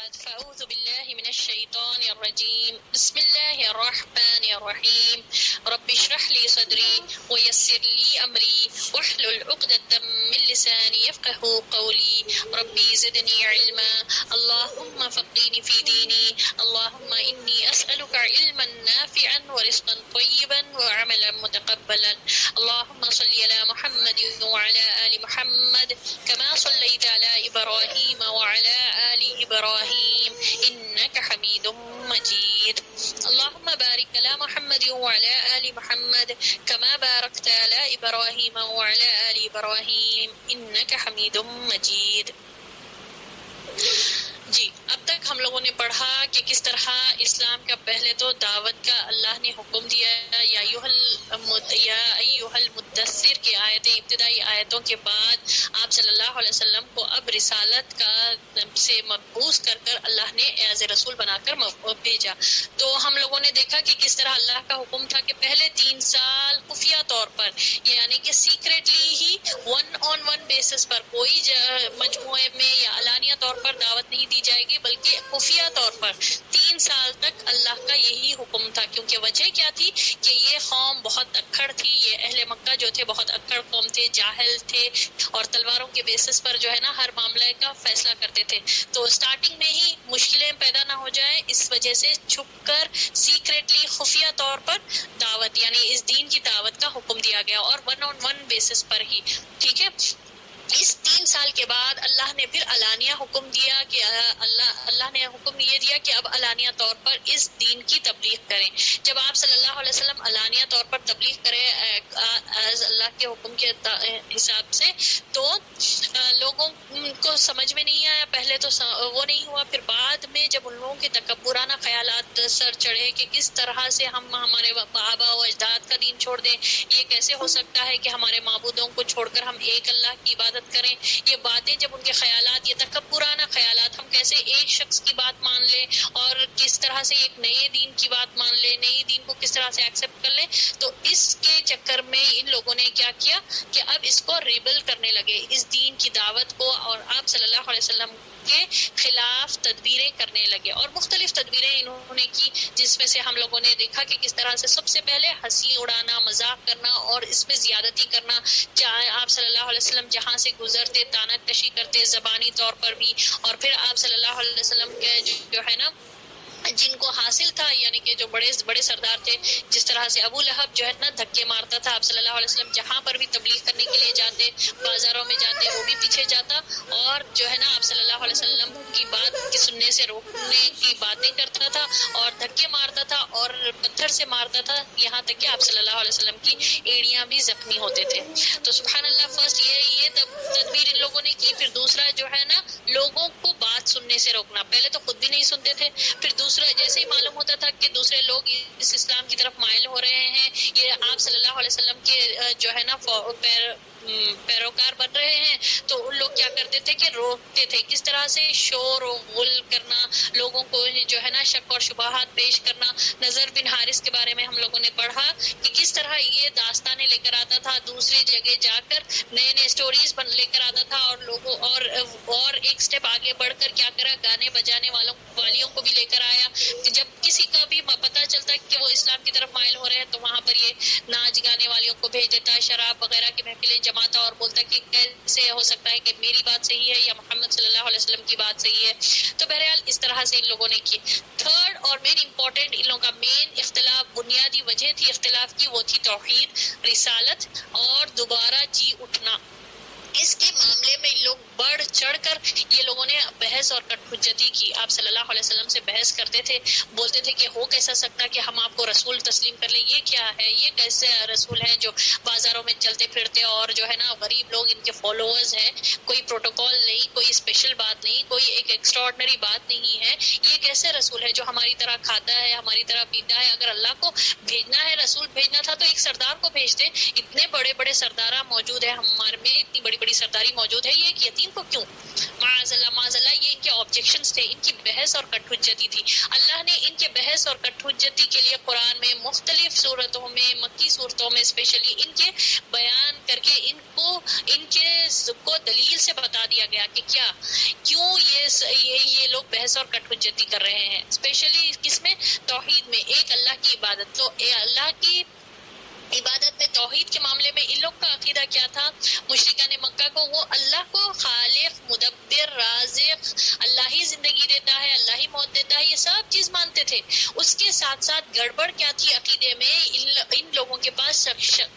بعد فأعوذ بالله من الشيطان الرجيم بسم الله الرحمن الرحيم رب اشرح لي صدري ويسر لي أمري واحلل عقدة من لساني يفقه قولي ربي زدني علما اللهم فقهني في ديني اللهم إني أسألك علما نافعا ورزقا طيبا وعملا متقبلا اللهم صل على محمد وعلى آل محمد كما صليت على إبراهيم وعلى آل إبراهيم إنك حميد مجيد اللهم بارك على محمد وعلى آل محمد كما باركت على إبراهيم وعلى آل إبراهيم إنك حميد مجيد. جی اب تک ہم لوگوں نے پڑھا کہ کس طرح اسلام کا پہلے تو دعوت کا اللہ نے حکم دیا یا ایھا المدثر کی آیتیں ابتدائی آیتوں کے بعد آپ صلی اللہ علیہ وسلم کو اب رسالت کا سے مبعوث کر کر اللہ نے ایز رسول بنا کر بھیجا. تو ہم لوگوں نے دیکھا کہ کس طرح اللہ کا حکم تھا کہ پہلے 3 سال خفیہ طور پر یعنی کہ سیکریٹلی ہی 1-on-1 بیسس پر کوئی مجموعے میں یا علانیہ طور پر دعوت نہیں دی جائے گی بلکہ خفیہ طور پر 3 سال تک اللہ کا یہی حکم تھا. کیونکہ وجہ کیا تھی کہ یہ قوم بہت اکڑ تھی. یہ اہل مکہ جو تھے بہت اکڑ قوم تھے, جاہل تھے اور تلواروں کے بیسس پر جو ہے نا ہر معاملے کا فیصلہ کرتے تھے. تو سٹارٹنگ میں ہی مشکلیں پیدا نہ ہو جائے اس وجہ سے چھپ کر سیکریٹلی خفیہ طور پر دعوت یعنی اس دین کی دعوت کا حکم دیا گیا اور 1-on-1 بیسس پر ہی. ٹھیک ہے. اس 3 سال کے بعد اللہ نے پھر علانیہ حکم دیا کہ اللہ نے حکم یہ دیا کہ اب علانیہ طور پر اس دین کی تبلیغ کریں. جب آپ صلی اللہ علیہ وسلم علانیہ طور پر تبلیغ کریں اللہ کے حکم کے حساب سے تو لوگوں کو سمجھ میں نہیں آیا. پہلے تو وہ نہیں ہوا. پھر بعد میں جب ان لوگوں کے تکبرانہ خیالات سر چڑھے کہ کس طرح سے ہم ہمارے آبا و اجداد کا دین چھوڑ دیں, یہ کیسے ہو سکتا ہے کہ ہمارے معبودوں کو چھوڑ کر ہم ایک اللہ کی عبادت کریں. یہ باتیں جب ان کے خیالات یہ تکبرانہ خیالات ہم کیسے ایک شخص کی بات مان لیں اور کس طرح سے ایک نئے دین کی بات مان لیں, نئے دین کو کس طرح سے ایکسیپٹ کر لیں, تو اس کے چکر میں ان لوگوں نے کیا کیا کہ اب اس کو ریبل کرنے لگے اس دین کی دعوت کو اور آپ صلی اللہ علیہ وسلم کے خلاف تدبیریں کرنے لگے. اور مختلف تدبیریں انہوں نے کی جس میں سے ہم لوگوں نے دیکھا کہ کس طرح سے سب سے پہلے ہنسی اڑانا, مذاق کرنا اور اس میں زیادتی کرنا. چاہے آپ صلی اللہ علیہ وسلم جہاں سے گزرتے تانا کشی کرتے زبانی طور پر بھی, اور پھر آپ صلی اللہ علیہ وسلم کے جو ہے نا جن کو حاصل تھا یعنی کہ جو بڑے بڑے سردار تھے, جس طرح سے ابو لہب جو ہے نا دھکے مارتا تھا آپ صلی اللہ علیہ وسلم جہاں پر بھی تبلیغ کرنے کے لیے جاتے, بازاروں میں جاتے وہ بھی پیچھے جاتا اور جو ہے نا آپ صلی اللہ علیہ وسلم کی بات کی سننے سے روکنے کی باتیں کرتا تھا اور دھکے مارتا تھا اور پتھر سے مارتا تھا یہاں تک کہ آپ صلی اللہ علیہ وسلم کی ایڑیاں بھی زخمی ہوتے تھے. تو سبحان اللہ, فرسٹ یہ تدبیر ان لوگوں نے کی. پھر دوسرا جو ہے نا لوگوں کو بات سننے سے روکنا. پہلے تو خود بھی نہیں سنتے تھے, پھر دوسرا جیسے ہی معلوم ہوتا تھا کہ دوسرے لوگ اس اسلام کی طرف مائل ہو رہے ہیں, یہ آپ صلی اللہ علیہ وسلم کے جو ہے نا پیروکار بن رہے ہیں, تو ان لوگ کیا کرتے تھے کہ روکتے تھے. کس طرح سے شور و غل کرنا, لوگوں کو جو ہے نا شک اور شبہات پیش کرنا. نظر بن حارث کے بارے میں ہم لوگوں نے پڑھا کہ کس طرح یہ داستانیں لے کر آتا تھا, دوسری جگہ جا کر نئے نئے سٹوریز لے کر آتا تھا اور لوگوں اور ایک سٹیپ آگے بڑھ کر کیا کرا, گانے بجانے والیوں کو بھی لے کر آیا. جب کسی کا بھی پتہ چلتا کہ وہ اسلام کی طرف مائل ہو رہے ہیں تو وہاں پر یہ ناچ گانے والیوں کو بھیج دیتا, شراب وغیرہ کی محفلیں جماتا اور بولتا کہ کیسے ہو سکتا ہے کہ میری بات صحیح ہے یا محمد صلی اللہ علیہ وسلم کی بات صحیح ہے. تو بہرحال اس طرح سے ان لوگوں نے کی. تھرڈ اور مین امپورٹنٹ ان لوگوں کا مین اختلاف, بنیادی وجہ تھی اختلاف کی, وہ تھی توحید, رسالت اور دوبارہ جی اٹھنا. اس کے معاملے میں لوگ بڑھ چڑھ کر یہ لوگوں نے بحث اور کٹ حجتی کی. آپ صلی اللہ علیہ وسلم سے بحث کرتے تھے, بولتے تھے کہ ہو کیسا سکتا کہ ہم آپ کو رسول تسلیم کر لیں, یہ کیا ہے, یہ کیسے رسول ہیں جو بازاروں میں چلتے پھرتے اور جو ہے نا غریب لوگ ان کے فالوورز ہیں, کوئی پروٹوکول نہیں, کوئی اسپیشل بات نہیں, کوئی ایک ایکسٹراڈنری بات نہیں ہے, یہ کیسے رسول ہے جو ہماری طرح کھاتا ہے, ہماری طرح پیتا ہے. اگر اللہ کو بھیجنا ہے, رسول بھیجنا تھا تو ایک سردار کو بھیجتے. اتنے بڑے بڑے سردار موجود ہیں ہمارے میں, اتنی بڑی بڑی سرداری موجود ہے, یہ ایک یتیم کو کیوں؟ معاذ اللہ, یہ ان کے آبجیکشنز تھے، ان کی بحث اور کٹ حجتی تھی. اللہ نے ان کے بحث اور کٹ حجتی کے لیے قرآن میں مختلف صورتوں میں، مکی صورتوں میں اسپیشلی ان کے بیان کر کے ان کو دلیل سے بتا دیا گیا کہ کیوں یہ لوگ بحث اور کٹ حجتی کر رہے ہیں، اسپیشلی کس میں؟ توحید میں، ایک اللہ کی عبادت. تو اللہ کی عبادت میں، توحید کے معاملے میں ان لوگ کا عقیدہ کیا تھا؟ مشرکان مکہ کو وہ اللہ کو خالق، مدبر، رازق، اللہ ہی زندگی دیتا ہے، اللہ ہی موت دیتا ہے، یہ سب چیز مانتے تھے. اس کے ساتھ ساتھ گڑبڑ کیا تھی عقیدے میں؟ ان لوگوں کے پاس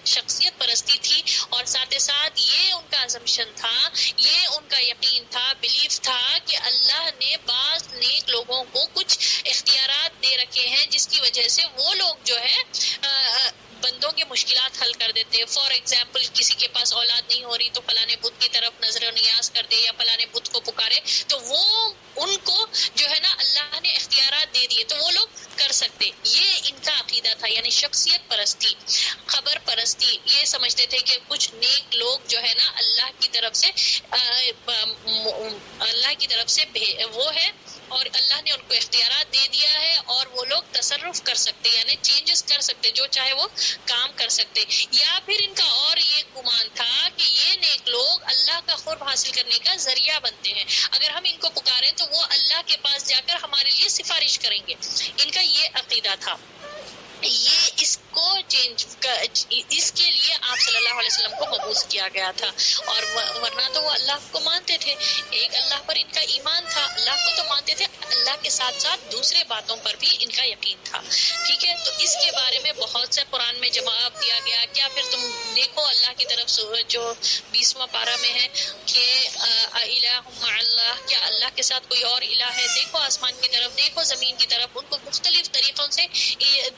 شخصیت پرستی تھی، اور ساتھ ساتھ یہ ان کا assumption تھا، یہ ان کا یقین تھا، بلیف تھا کہ اللہ نے بعض نیک لوگوں کو کچھ اختیارات دے رکھے ہیں جس کی وجہ سے وہ لوگ جو ہے بندوں کے مشکلات حل کر دیتے. فار ایگزامپل کسی کے پاس اولاد نہیں ہو رہی تو فلاں بت کی طرف نظر و نیاز کر دے یا فلاں بت کو پکارے، تو وہ ان کو جو ہے نا اللہ نے اختیارات دے دیے تو وہ لوگ کر سکتے. یہ ان کا عقیدہ تھا، یعنی شخصیت پرستی، خبر پرستی. یہ سمجھتے تھے کہ کچھ نیک لوگ جو ہے نا اللہ کی طرف سے وہ ہے، اور اللہ نے ان کو اختیارات دے دیا ہے اور وہ لوگ تصرف کر سکتے، یعنی چینجز کر سکتے، جو چاہے وہ کام کر سکتے. یا پھر ان کا اور یہ گمان تھا کہ یہ نیک لوگ اللہ کا قرب حاصل کرنے کا ذریعہ بنتے ہیں، اگر ہم ان کو پکاریں تو وہ اللہ کے پاس جا کر ہمارے لیے سفارش کریں گے. ان کا یہ عقیدہ تھا. یہ اس کے لیے آپ صلی اللہ علیہ وسلم کو مبعوث کیا گیا تھا، اور ورنہ تو وہ اللہ کو مانتے تھے، ایک اللہ پر ان کا ایمان تھا، اللہ کو تو مانتے تھے، اللہ کے ساتھ ساتھ دوسرے باتوں پر بھی ان کا یقین تھا. ٹھیک ہے، تو اس کے بارے میں بہت سے قرآن میں جواب دیا گیا. کیا پھر تم دیکھو اللہ کی طرف جو 20واں پارہ میں ہے کہ الہ مع اللہ، کیا اللہ کے ساتھ کوئی اور الہ ہے؟ دیکھو آسمان کی طرف، دیکھو زمین کی طرف، ان کو مختلف طریقوں سے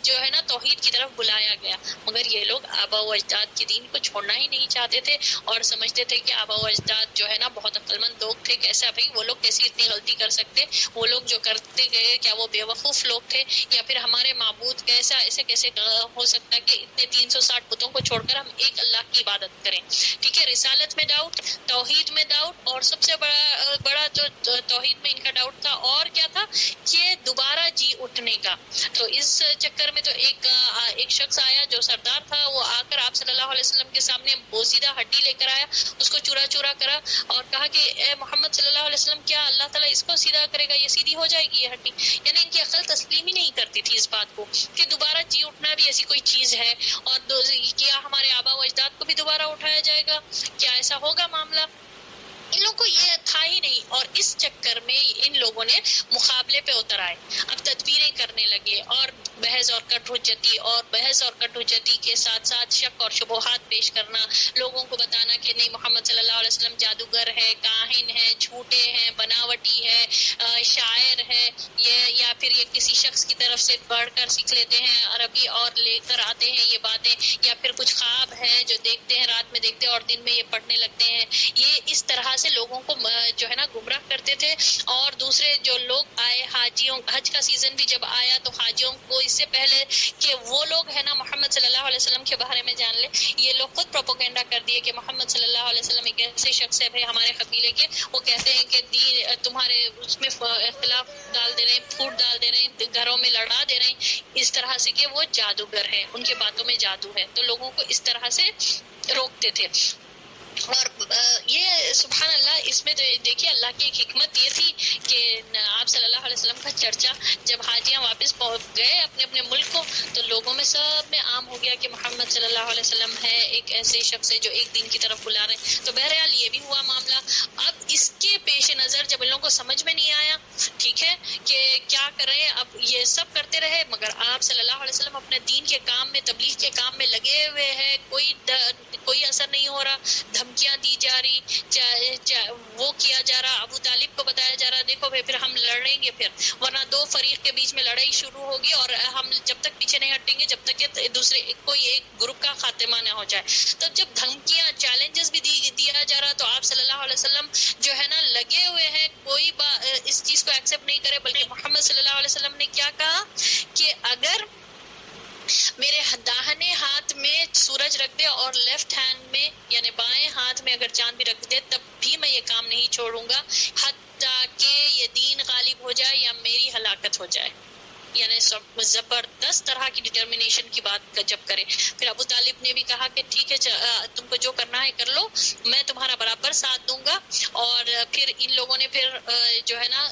جو ہے نا توحید کی طرف بلایا گیا، مگر یہ لوگ آبا و اجداد کے دین کو چھوڑنا ہی نہیں چاہتے تھے اور سمجھتے تھے کہ آبا و اجداد جو ہے نا بہت عقل مند لوگ تھے. کیسا بھائی وہ لوگ کیسی اتنی غلطی کر سکتے؟ وہ لوگ جو کرتے گئے کیا وہ بے وقوف لوگ تھے؟ یا پھر ہمارے معبود ایسے کیسے ہو سکتا کہ اتنے 360 بتوں کو چھوڑ کر ہم ایک اللہ کی عبادت کریں؟ ٹھیک ہے، رسالت میں ڈاؤٹ، توحید میں ڈاؤٹ، اور سب سے بڑا جو توحید میں ان کا ڈاؤٹ تھا اور کیا تھا کہ دوبارہ جی اٹھنے کا. تو اس چکر میں تو ایک شخص آیا جو سردار تھا، وہ آ کر آپ صلی اللہ علیہ وسلم کے سامنے بوسیدہ ہڈی لے کر آیا، اس کو چورا چورا کرا اور کہا کہ اے محمد صلی اللہ علیہ وسلم، کیا اللہ تعالیٰ اس کو سیدھا کرے گا؟ یہ سیدھی ہو جائے گی یہ ہڈی؟ یعنی ان کی عقل تسلیم ہی نہیں کرتی تھی اس بات کو کہ دوبارہ جی اٹھنا بھی ایسی کوئی چیز ہے، اور کیا ہمارے آبا و اجداد کو بھی دوبارہ اٹھایا جائے گا؟ کیا ایسا ہوگا معاملہ؟ ان لوگوں کو یہ تھا ہی نہیں، اور اس چکر میں ان لوگوں نے مقابلے پہ اتر آئے، اب تدبیریں کرنے لگے اور بحث اور کٹ حجتی کے ساتھ ساتھ شک اور شبہات پیش کرنا، لوگوں کو بتانا کہ نہیں محمد صلی اللہ علیہ وسلم جادوگر ہے، کاہن ہے، جھوٹے ہیں، بناوٹی ہے، شاعر ہے، یا پھر یہ کسی شخص کی طرف سے پڑھ کر سیکھ لیتے ہیں عربی اور لے کر آتے ہیں یہ باتیں، یا پھر کچھ خواب ہے جو دیکھتے ہیں رات میں دیکھتے ہیں اور دن میں یہ پڑھنے لگتے ہیں. یہ اس طرح سے لوگوں کو جو ہے نا گمراہ کرتے تھے. اور دوسرے جو لوگ آئے، حج کا سیزن بھی جب آیا تو حاجیوں کو اس سے پہلے کہ وہ لوگ ہے نا محمد صلی اللہ علیہ وسلم کے بارے میں جان لے، یہ لوگ خود پروپیگنڈا کر دیے کہ محمد صلی اللہ علیہ وسلم ایک ایسے شخص ہے بھائی ہمارے قبیلے کے، وہ کہتے ہیں کہ دین تمہارے اس میں اختلاف ڈال دے رہے ہیں، پھوٹ ڈال دے رہے ہیں، گھروں میں لڑا دے رہے ہیں، اس طرح سے کہ وہ جادوگر ہیں، ان کے باتوں میں جادو ہے. تو لوگوں کو اس طرح سے روکتے تھے. اور یہ سبحان اللہ، اس میں دیکھیے اللہ کی ایک حکمت یہ تھی کہ آپ صلی اللہ علیہ وسلم کا چرچا جب حاجیاں واپس پہنچ گئے اپنے اپنے ملک کو تو لوگوں میں سب میں عام ہو گیا کہ محمد صلی اللہ علیہ وسلم ہے ایک ایسے شخص ہے جو ایک دین کی طرف بلا رہے ہیں. تو بہرحال یہ بھی ہوا معاملہ. اب اس کے پیش نظر جب ان لوگوں کو سمجھ میں نہیں آیا ٹھیک ہے کہ کیا کریں، اب یہ سب کرتے رہے مگر آپ صلی اللہ علیہ وسلم اپنے دین کے کام میں، تبلیغ کے کام میں لگے ہوئے ہیں، کوئی اثر نہیں ہو رہا، دھمکیاں دی جا رہی، وہ کیا جا رہا، ابو طالب کو بتایا جا رہا دیکھو بھائی پھر ہم لڑیں گے، پھر ورنہ دو فریق کے بیچ میں لڑائی شروع ہوگی اور ہم جب تک پیچھے نہیں ہٹیں گے جب تک کہ دوسرے کوئی ایک گروپ کا خاتمہ نہ ہو جائے. تب جب دھمکیاں چیلنجز بھی دیا جا رہا تو آپ صلی اللہ علیہ وسلم جو ہے نا لگے ہوئے ہیں، کوئی اس چیز کو ایکسیپٹ نہیں کرے، بلکہ محمد صلی اللہ علیہ وسلم نے کیا کہا کہ اگر میرے داہنے ہاتھ میں سورج رکھ دے اور لیفٹ ہینڈ میں یعنی بائیں ہاتھ میں اگر چاند بھی رکھ دے تب بھی میں یہ کام نہیں چھوڑوں گا حتیٰ کہ یہ دین طاقت ہو جائے، یعنی سب زبردست طرح کی ڈٹرمنیشن کی بات جب کرے. پھر ابو طالب نے بھی کہا کہ ٹھیک ہے تم کو جو کرنا ہے کر لو، میں تمہارا برابر ساتھ دوں گا. اور پھر ان لوگوں نے پھر جو ہے نا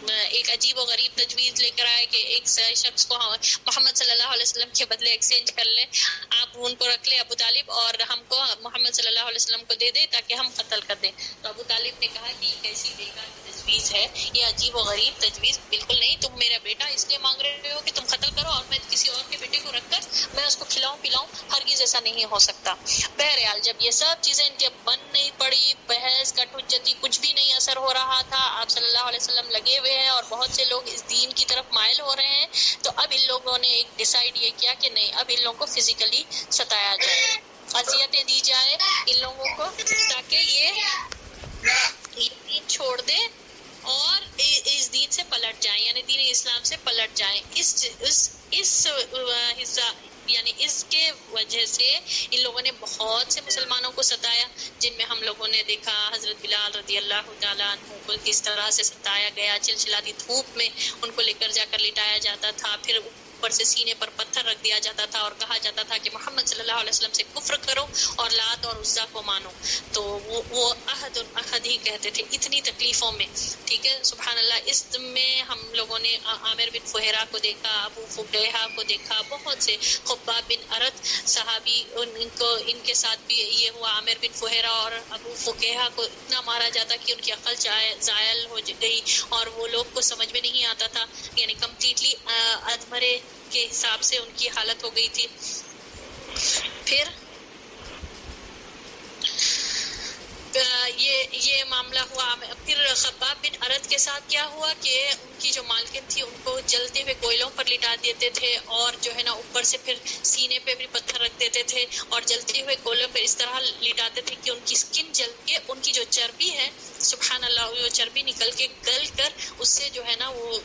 ایک عجیب و غریب تجویز لے کر آئے کہ ایک شخص کو محمد صلی اللہ علیہ وسلم کے بدلے ایکسچینج کر لیں، آپ ان کو رکھ لیں ابو طالب، اور ہم کو محمد صلی اللہ علیہ وسلم کو دے دیں تاکہ ہم قتل کر دیں. تو ابو طالب نے کہا کہ یہ کیسی بیکار تجویز ہے، یہ عجیب و غریب تجویز بالکل نہیں. تم میرا بیٹا اس لیے مانگ رہے ہو کہ تم قتل کرو اور میں کسی اور کے بیٹے کو رکھ کر میں اس کو کھلاؤں پلاؤں، ہرگز ایسا نہیں ہو سکتا. بہرحال جب یہ سب چیزیں ان کے بن نہیں پڑی، بحث کٹ حجتی کچھ بھی نہیں اثر ہو رہا تھا، آپ صلی اللہ علیہ وسلم لگے ہوئے ہیں اور بہت سے لوگ اس دین کی طرف مائل ہو رہے ہیں، تو اب ان لوگوں نے ایک ڈیسائیڈ یہ کیا کہ نہیں، اب ان لوگوں کو فزیکلی ستایا جائے، اذیتیں دی جائے ان لوگوں کو، تاکہ یہ دین چھوڑ دیں اور اس دین سے پلٹ جائیں، یعنی دین اسلام سے پلٹ جائیں. اس حصہ یعنی اس کے وجہ سے ان لوگوں نے بہت سے مسلمانوں کو ستایا، جن میں ہم لوگوں نے دیکھا حضرت بلال رضی اللہ تعالیٰ عنہ کو کس طرح سے ستایا گیا، چلچلاتی دھوپ میں ان کو لے کر جا کر لٹایا جاتا تھا، پھر اوپر سے سینے پر پتھر رکھ دیا جاتا تھا اور کہا جاتا تھا کہ محمد صلی اللہ علیہ وسلم سے کفر کرو اور لات اور عزا کو مانو. تو وہ احد احد ہی کہتے تھے اتنی تکلیفوں میں. ٹھیک ہے، سبحان اللہ. اس میں ہم لوگوں نے عامر بن فہیرہ کو دیکھا، ابو فقیہہ کو دیکھا، بہت سے خباب بن ارت صحابی ان کے ساتھ بھی یہ ہوا. عامر بن فہیرہ اور ابو فقیہہ کو اتنا مارا جاتا کہ ان کی عقل زائل ہو گئی اور وہ لوگ کو سمجھ میں نہیں آتا تھا، یعنی کمپلیٹلی ادمرے کے حساب سے ان کی حالت ہو گئی تھی. پھر یہ معاملہ ہوا. پھر خباب بن ارد کے ساتھ کیا ہوا کہ ان کی جو مالکن تھی ان کو جلتے ہوئے کوئلوں پر لٹا دیتے تھے اور جو ہے نا اوپر سے پھر سینے پہ بھی پتھر رکھ دیتے تھے اور جلتے ہوئے کوئلوں پر اس طرح لٹاتے تھے کہ ان کی سکن جل کے ان کی جو چربی ہے سبحان اللہ وہ چربی نکل کے گل کر اس سے جو ہے نا وہ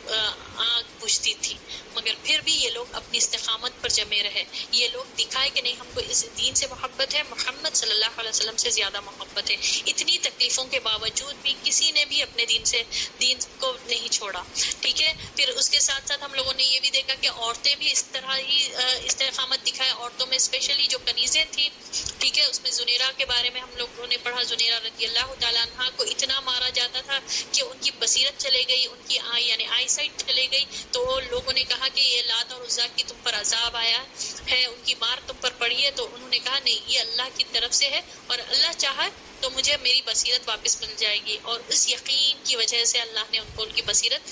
آگ بجھتی تھی. مگر پھر بھی یہ لوگ اپنی استقامت پر جمے رہے. یہ لوگ دکھائے کہ نہیں ہم کو اس دین سے محبت ہے، محمد صلی اللہ علیہ وسلم سے زیادہ محبت ہے. اتنی تکلیفوں کے باوجود بھی کسی نے بھی اپنے دین کو نہیں چھوڑا. ٹھیک ہے، پھر اس کے ساتھ ساتھ ہم لوگوں نے یہ بھی دیکھا کہ عورتیں بھی اس طرح ہی استقامت دکھائے. عورتوں میں اسپیشلی جو کنیزیں تھیں، ٹھیک ہے، اس میں زنیرہ کے بارے میں ہم لوگوں نے پڑھا. زنیرہ رضی اللہ تعالیٰ عنہ کو اتنا مارا جاتا تھا کہ ان کی بصیرت چلے گئی، ان کی یعنی آئی سائٹ چلے گئی. تو لوگوں نے کہا کہ یہ لات اور عزا کی تم پر عذاب آیا ہے، ان کی مار تم پر پڑی ہے. تو انہوں نے کہا نہیں، یہ اللہ کی طرف سے ہے اور اللہ چاہا تو مجھے میری بصیرت واپس مل جائے گی. اور اس یقین کی وجہ سے اللہ نے ان کو ان کی بصیرت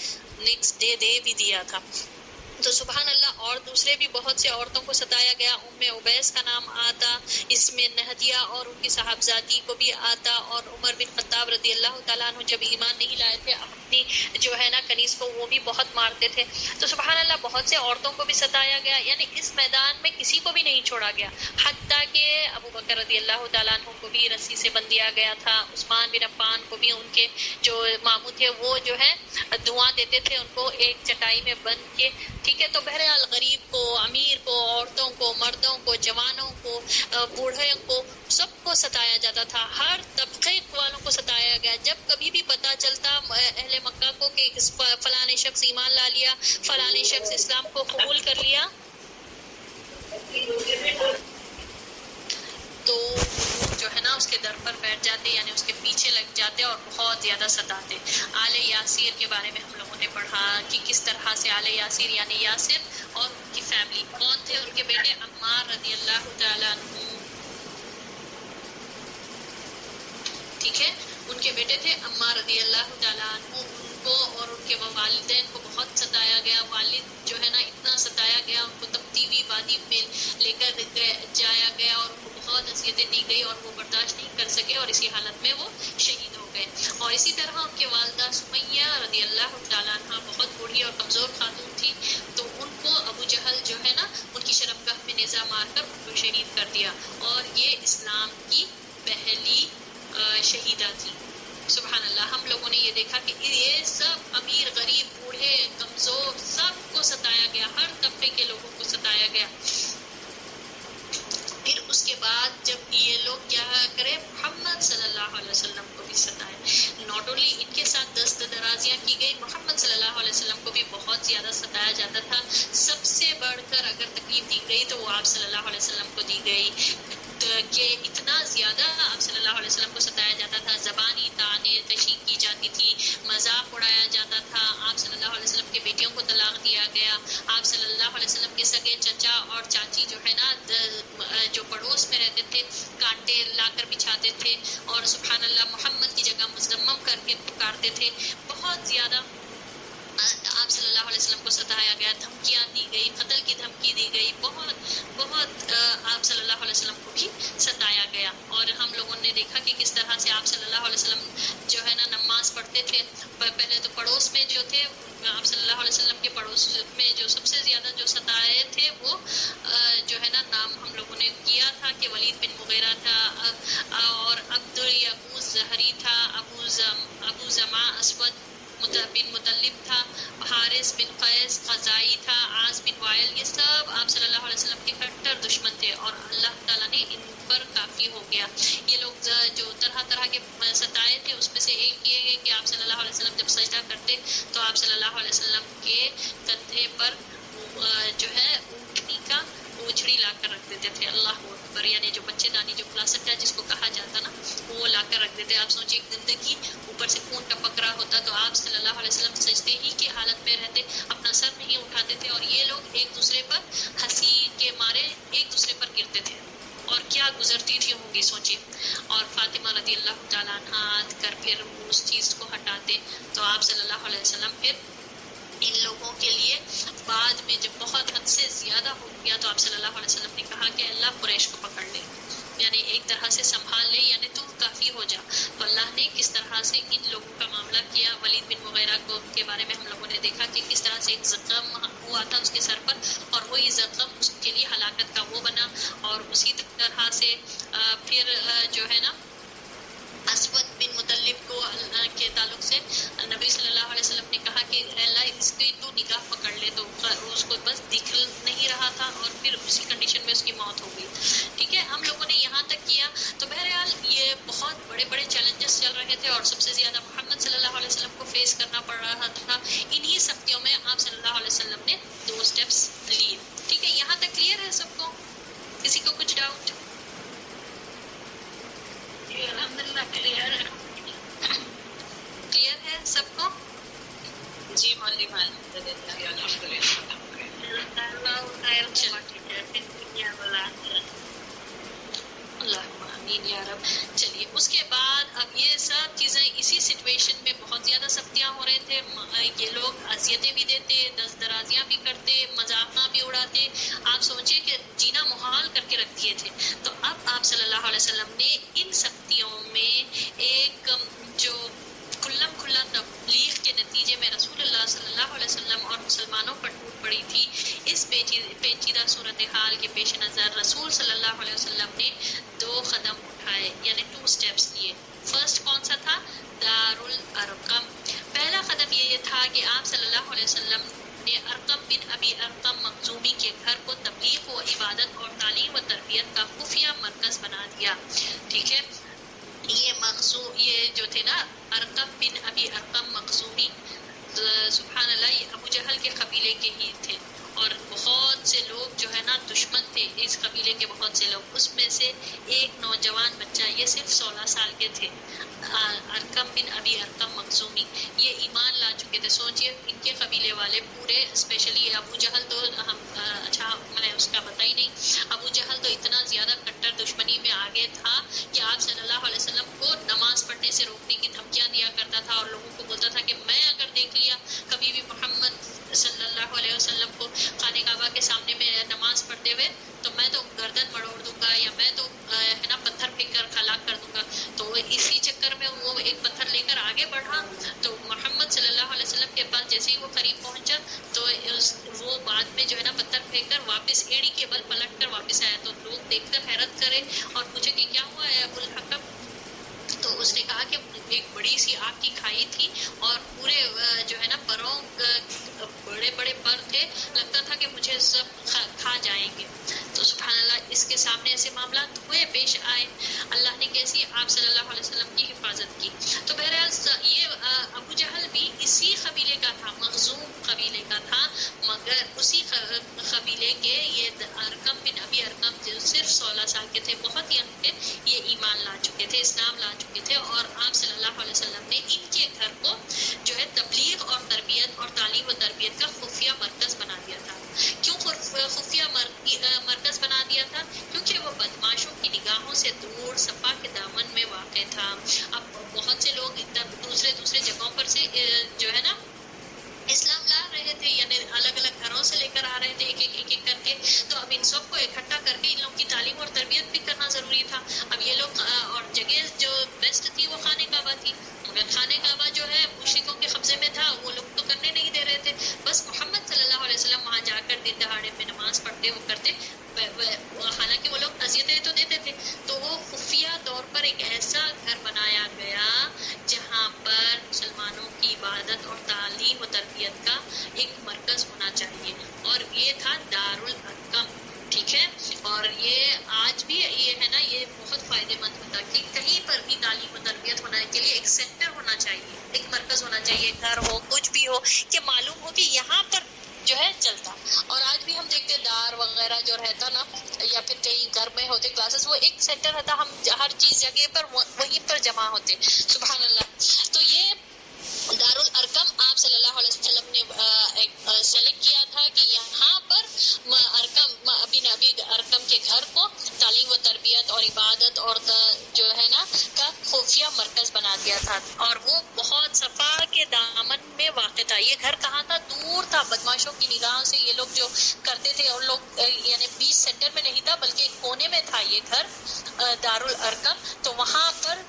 نیکسٹ ڈے دے بھی دیا تھا. تو سبحان اللہ. اور دوسرے بھی بہت سے عورتوں کو ستایا گیا. ام عبیس کا نام آتا اس میں، نہدیہ اور ان کی صاحبزادی کو بھی آتا. اور عمر بن خطاب رضی اللہ تعالیٰ عنہ جب ایمان نہیں لائے تھے اپنی جو ہے نا کنیز کو وہ بھی بہت مارتے تھے. تو سبحان اللہ بہت سے عورتوں کو بھی ستایا گیا. یعنی اس میدان میں کسی کو بھی نہیں چھوڑا گیا، حتیٰ کہ ابو بکر رضی اللہ تعالیٰ عنہ کو بھی رسی سے بندھ دیا گیا تھا. عثمان بن عفان کو بھی ان کے جو ماموں تھے وہ جو ہے دعا دیتے تھے ان کو ایک چٹائی میں بند کے. ٹھیک ہے، تو بہرحال غریب کو، امیر کو، عورتوں کو، مردوں کو، جوانوں کو، بوڑھے کو، سب کو ستایا جاتا تھا. ہر طبقے والوں کو ستایا گیا. جب کبھی بھی پتہ چلتا اہل مکہ کو کہ فلاں شخص ایمان لا لیا، فلاں شخص اسلام کو قبول کر لیا، تو جو ہے نا اس کے در پر بیٹھ جاتے، یعنی اس کے پیچھے لگ جاتے اور بہت زیادہ ستاتے. آل یاسیر کے بارے میں ہم لوگوں نے پڑھا کہ کس طرح سے آل یاسیر یعنی یاسر اور ان کی فیملی کون تھے. ان کے بیٹے عمار رضی اللہ تعالیٰ عنہ، ٹھیک ہے، ان کے بیٹے تھے عمار رضی اللہ تعالیٰ عنہ. ان کو اور ان کے والدین کو بہت ستایا گیا. والد جو ہے نا اتنا ستایا گیا، ان کو تپتی ہوئی وادی میں لے کر جایا گیا اور ان کو بہت اذیتیں دی گئی اور وہ برداشت نہیں کر سکے اور اسی حالت میں وہ شہید ہو گئے. اور اسی طرح ان کے والدہ سمیہ رضی اللہ تعالیٰ عنہ بہت بوڑھی اور کمزور خاتون تھی. تو ان کو ابو جہل جو ہے نا ان کی شرمگاہ میں نیزہ مار کر ان کو شہید کر دیا. اور یہ اسلام کی پہلی شہیدہ تھی. سبحان اللہ. ہم لوگوں نے یہ دیکھا کہ یہ سب امیر، غریب، بوڑھے، کمزور سب کو ستایا گیا، ہر طبقے کے لوگوں کو ستایا گیا. پھر اس کے بعد جب یہ لوگ کیا کرے، محمد صلی اللہ علیہ وسلم کو بھی ستائے. ناٹ اونلی ان کے ساتھ دست درازیاں کی گئی لیکن محمد صلی اللہ علیہ وسلم کو بھی بہت زیادہ ستایا جاتا تھا. سب سے بڑھ کر اگر تکلیف دی گئی تو وہ آپ صلی اللہ علیہ وسلم کو دی گئی کہ اتنا زیادہ آپ صلی اللہ علیہ وسلم کو ستایا جاتا تھا. زبانی طعنے تشیع کی جاتی تھی, مذاق اڑایا جاتا تھا. آپ صلی اللہ علیہ وسلم کے بیٹیوں کو طلاق دیا گیا. آپ صلی اللہ علیہ وسلم کے سگے چچا اور چاچی جو ہے نا جو پڑوس میں رہتے تھے کانٹے لا کر بچھاتے تھے اور سبحان اللہ محمد کی جگہ مذمم کر کے پکارتے تھے. بہت زیادہ آپ صلی اللہ علیہ وسلم کو ستایا گیا, دھمکیاں دی گئی, قتل کی دھمکی دی گئی. بہت آپ صلی اللہ علیہ وسلم کو بھی ستایا گیا. اور ہم لوگوں نے دیکھا کہ کس طرح سے آپ صلی اللہ علیہ وسلم جو ہے نا نماز پڑھتے تھے. پہلے تو پڑوس میں جو تھے آپ صلی اللہ علیہ وسلم کے پڑوس میں جو سب سے زیادہ جو ستائے تھے وہ جو ہے نا نام ہم لوگوں نے کیا تھا کہ ولید بن مغیرہ تھا اور عبد ابو زہری تھا, ابو زما اسود بن مطلب تھا, حارث بن قیس خزائی تھا, عاص بن وائل. یہ سب آپ صلی اللہ علیہ وسلم کے کٹر دشمن تھے اور اللہ تعالیٰ نے ان پر کافی ہو گیا. یہ لوگ جو طرح طرح کے ستائے تھے اس میں سے ایک یہ ہے کہ آپ صلی اللہ علیہ وسلم جب سجدہ کرتے تو آپ صلی اللہ علیہ وسلم کے کندھے پر جو ہے اونٹنی کا اوجھڑی لا کر رکھ دیتے تھے. اللہ اکبر, یعنی جو بچے دانی جو پلاسٹا جس کو کہا جاتا نا وہ لا کر رکھ دیتے. آپ سوچیں گندگی اوپر سے خون ٹپک رہا ہوتا تو آپ صلی اللہ علیہ وسلم سجدے ہی کی حالت میں رہتے, اپنا سر نہیں اٹھاتے تھے اور یہ لوگ ایک دوسرے پر ہنسی کے مارے ایک دوسرے پر گرتے تھے. اور کیا گزرتی تھی ہوں گی سوچیے. اور فاطمہ رضی اللہ تعالیٰ عنہ آ کر پھر اس چیز کو ہٹاتے تو آپ صلی اللہ علیہ وسلم پھر ان لوگوں کے لیے بعد میں جب بہت حد سے زیادہ ہو گیا تو آپ صلی اللہ علیہ وسلم نے کہا کہ اللہ قریش کو پکڑ لے, یعنی ایک طرح سے سنبھال لے, یعنی تو کافی ہو جا. تو اللہ نے کس طرح سے ان لوگوں کا معاملہ کیا. ولید بن مغیرہ کو کے بارے میں ہم لوگوں نے دیکھا کہ کس طرح سے ایک زخم ہوا تھا اس کے سر پر اور وہی زخم اس کے لیے ہلاکت کا وہ بنا. اور اسی طرح سے پھر جو ہے نا اسود بن مطلب کو کے تعلق سے نبی صلی اللہ علیہ وسلم نے کہا کہ اللہ اس کی تو نگاہ پکڑ لے, تو اس کو بس دکھ نہیں رہا تھا اور پھر اسی کنڈیشن میں اس کی موت ہو گئی. ٹھیک ہے, ہم لوگوں نے یہاں تک کیا. تو بہرحال یہ بہت بڑے بڑے چیلنجز چل رہے تھے اور سب سے زیادہ محمد صلی اللہ علیہ وسلم کو فیس کرنا پڑ رہا تھا. انہی سختیوں میں آپ صلی اللہ علیہ وسلم نے 2 اسٹیپس لیے. ٹھیک ہے, یہاں تک کلیئر ہے سب کو؟ کسی کو کچھ ڈاؤٹ؟ الحمدللہ کلیئر ہے. کلیئر ہے سب کو؟ جی مولوی اللہ آمین یا رب. چلیے اس کے بعد اب یہ سب چیزیں اسی سچویشن میں بہت زیادہ سختیاں ہو رہے تھے. یہ لوگ اذیتیں بھی دیتے, دست درازیاں بھی کرتے, مذاقاں بھی اڑاتے. آپ سوچیں کہ جینا محال کر کے رکھ دیے تھے. تو اب آپ صلی اللہ علیہ وسلم نے ان سختیوں میں ایک جو کھلا تبلیغ کے نتیجے میں رسول اللہ صلی اللہ علیہ وسلم اور مسلمانوں پر ٹوٹ پڑی تھی, اس پیچیدہ صورتحال کے پیش نظر رسول صلی اللہ علیہ وسلم نے 2 قدم اٹھائے, یعنی 2 اسٹیپس لیے. فرسٹ کون سا تھا؟ دار الارقم. پہلا قدم یہ تھا کہ آپ صلی اللہ علیہ وسلم نے ارقم بن ابی ارقم مخزومی کے گھر کو تبلیغ و عبادت اور تعلیم و تربیت کا خفیہ مرکز بنا دیا. ٹھیک ہے, یہ جو تھے نا ارقم بن ابی ارقم مخزومی, سبحان اللہ, یہ ابو جہل کے قبیلے کے ہی تھے اور بہت سے لوگ جو ہے نا دشمن تھے اس قبیلے کے, بہت سے لوگ. اس میں سے ایک نوجوان بچہ, یہ صرف 16 سال کے تھے, ارقم بن ابی ارقم مخزومی, یہ ایمان لا چکے تھے. سوچئے ان کے قبیلے والے پورے, اسپیشلی ابو جہل تو ہم اچھا میں اس کا بتا ہی نہیں, ابو جہل تو اتنا زیادہ کٹر دشمنی میں آگے تھا کہ آپ صلی اللہ علیہ وسلم کو نماز پڑھنے سے روکنے کی دھمکیاں دیا کرتا تھا اور لوگوں کو بولتا تھا کہ میں اگر دیکھ لیا کبھی بھی محمد صلی اللہ علیہ وسلم کو خانہ کعبہ کے سامنے میں نماز پڑھتے ہوئے تو میں تو گردن مڑوڑ دوں گا یا میں تو ہے نا پتھر پھینک کر ہلاک کر دوں گا. تو اسی چکر میں وہ ایک پتھر لے کر آگے بڑھا تو محمد صلی اللہ علیہ وسلم کے پاس جیسے ہی وہ قریب پہنچا تو وہ بعد میں جو ہے نا پتھر پھینک کر واپس ایڑی کے بل پلٹ کر واپس آیا. تو لوگ دیکھ کر حیرت کرے اور پوچھے کہ کیا ہوا ہے ابو الحکم. تو اس نے کہا کہ ایک بڑی سی آگ کی کھائی تھی اور پورے جو ہے نا پروں بڑے بڑے بڑے پر تھے، لگتا تھا کہ مجھے سب کھا جائیں گے. تو سبحان اللہ اس کے سامنے ایسے معاملات ہوئے، پیش آئے. اللہ نے کیسی آپ صلی اللہ علیہ وسلم کی حفاظت کی. تو بہرحال یہ ابو جہل بھی اسی قبیلے کا تھا، مخزوم قبیلے کا تھا، مگر اسی قبیلے کے یہ ارقم بن ابی ارقم جو صرف 16 سال کے تھے، بہت ینگ تھے، یہ ایمان لا چکے تھے، اسلام لا چکے تھے. اور آپ صلی اللہ علیہ وسلم نے ان کے گھر کو جو ہے تبلیغ اور تربیت اور تعلیم و تربیت کا خفیہ مرکز بنا دیا تھا. کیوں خفیہ مرکز بنا دیا تھا؟ کیونکہ وہ بدماشوں کی نگاہوں سے دور صفا کے دامن میں واقع تھا. اب بہت سے لوگ دوسرے جگہوں پر سے جو ہے نا اسلام لا رہے تھے، یعنی الگ الگ گھروں سے لے کر آ رہے تھے ایک کر کے. تو اب ان سب کو اکٹھا کر کے ان لوگوں کی تعلیم اور تربیت بھی کرنا ضروری تھا. اب یہ لوگ اور جگہ جو بیسٹ تھی وہ خانہ کعبہ تھی، مگر خانہ کعبہ جو ہے مشرکوں کے قبضے میں تھا، وہ لوگ تو کرنے نہیں دے رہے تھے. بس محمد صلی اللہ علیہ وسلم وہاں جا کر دن دہاڑے میں نماز پڑھتے وہ کرتے، حالانکہ وہ لوگ اذیتیں تو دیتے تھے. تو وہ خفیہ طور پر ایک ایسا گھر بنایا گیا جہاں پر مسلمانوں کی عبادت اور تعلیم و تربیت کا ایک مرکز ہونا چاہیے، اور یہ تھا دارالارقم. ٹھیک ہے، اور یہ آج بھی یہ ہے نا، یہ بہت فائدے مند ہوتا کہ کہیں پر بھی تعلیم و تربیت ہونے کے لیے ایک سینٹر ہونا چاہیے، ایک مرکز ہونا چاہیے، گھر ہو کچھ بھی ہو کہ معلوم ہو کہ یہاں پر جو ہے چلتا. اور آج بھی ہم دیکھتے دار وغیرہ جو رہتا نا، یا پھر کہیں گھر میں ہوتے کلاسز، وہ ایک سینٹر رہتا، ہم ہر چیز جگہ پر وہیں پر جمع ہوتے. سبحان اللہ. تو یہ دارالارقم آپ صلی اللہ علیہ وسلم نے سلیکٹ کیا تھا کہ یہاں پر ارقم ابن ابی ارقم کے گھر کو تعلیم و تربیت اور عبادت اور جو ہے نا کا خفیہ مرکز بنا دیا تھا. اور وہ بہت صفا کے دامن میں واقع تھا. یہ گھر کہاں تھا؟ دور تھا، بدماشوں کی نگاہوں سے یہ لوگ جو کرتے تھے، اور لوگ یعنی بیچ سینٹر میں نہیں تھا بلکہ ایک کونے میں تھا یہ گھر دارالارقم. تو وہاں پر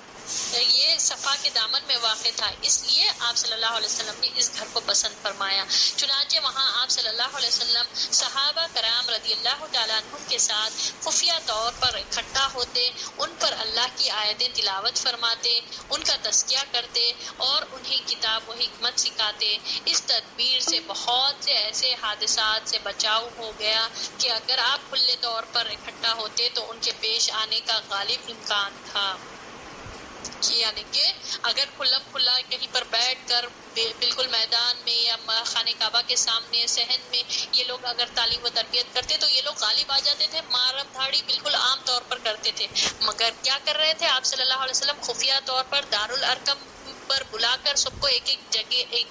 یہ صفا کے دامن میں واقع تھا، اس لیے آپ صلی اللہ علیہ وسلم نے اس گھر کو پسند فرمایا. چنانچہ وہاں آپ صلی اللہ علیہ وسلم صحابہ کرام رضی اللہ تعالیٰ عنہم کے ساتھ خفیہ طور پر اکٹھا ہوتے، ان پر اللہ کی آیتیں تلاوت فرماتے، ان کا تزکیہ کرتے اور انہیں کتاب و حکمت سکھاتے. اس تدبیر سے بہت سے ایسے حادثات سے بچاؤ ہو گیا کہ اگر آپ کھلے طور پر اکٹھا ہوتے تو ان کے پیش آنے کا غالب امکان تھا. یعنی کہ اگر کھلا کہیں پر بیٹھ کر بالکل میدان میں یا خانہ کعبہ کے سامنے صحن میں یہ لوگ اگر تعلیم و تربیت کرتے تو یہ لوگ غالب آ جاتے تھے، مارم دھاڑی بالکل عام طور پر کرتے تھے. مگر کیا کر رہے تھے آپ صلی اللہ علیہ وسلم؟ خفیہ طور پر دارالارقم پر بلا کر سب کو ایک ایک جگہ ایک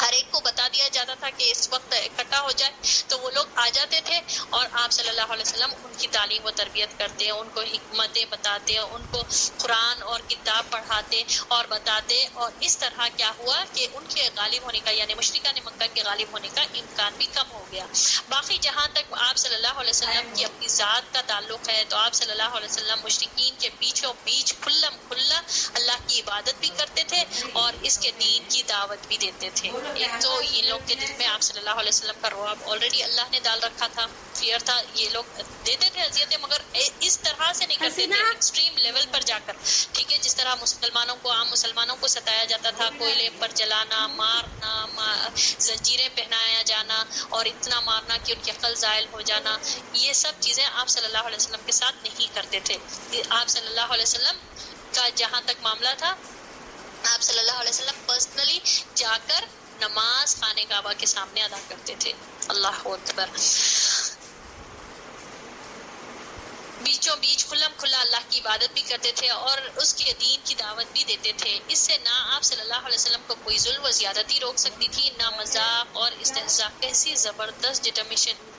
ہر ایک کو بتا دیا جاتا تھا کہ اس وقت اکٹھا ہو جائے. تو وہ لوگ آ جاتے تھے اور آپ صلی اللہ علیہ وسلم ان کی تعلیم و تربیت کرتے، ان کو حکمتیں بتاتے، ان کو قرآن اور کتاب پڑھاتے اور بتاتے. اور اس طرح کیا ہوا کہ ان کے غالب ہونے کا یعنی مشرکان مکہ کے غالب ہونے کا امکان بھی کم ہو گیا. باقی جہاں تک آپ صلی اللہ علیہ وسلم کی اپنی ذات کا تعلق ہے تو آپ صلی اللہ علیہ وسلم مشرکین کے بیچوں بیچ کھلم کھلا اللہ کی عبادت بھی کرتے تھے اور اس کے دین کی دعوت بھی دیتے تھے. ایک تو یہ لوگ کے دل میں آپ صلی اللہ علیہ وسلم کا رعب آلریڈی اللہ نے ڈال رکھا تھا، فیئر تھا. یہ لوگ دیتے تھے اذیتیں مگر اس طرح سے نہیں کرتے تھے، ایکسٹریم لیول پر جا کر. ٹھیک ہے، جس طرح مسلمانوں کو عام مسلمانوں کو ستایا جاتا تھا، کوئلے پر جلانا، مارنا، زنجیریں پہنایا جانا اور اتنا مارنا کہ ان کی عقل زائل ہو جانا، یہ سب چیزیں آپ صلی اللہ علیہ وسلم کے ساتھ نہیں کرتے تھے. آپ صلی اللہ علیہ وسلم کا جہاں تک معاملہ تھا، آپ صلی اللہ علیہ وسلم پرسنلی جا کر نماز خانہ کعبہ کے سامنے ادا کرتے تھے. اللہ اکبر. بیچوں بیچ کھلم کھلا اللہ کی عبادت بھی کرتے تھے اور اس کے دین کی دعوت بھی دیتے تھے. اس سے نہ آپ صلی اللہ علیہ وسلم کو کوئی ظلم و زیادتی روک سکتی تھی، نہ مذاق اور استہزاء. کیسی زبردست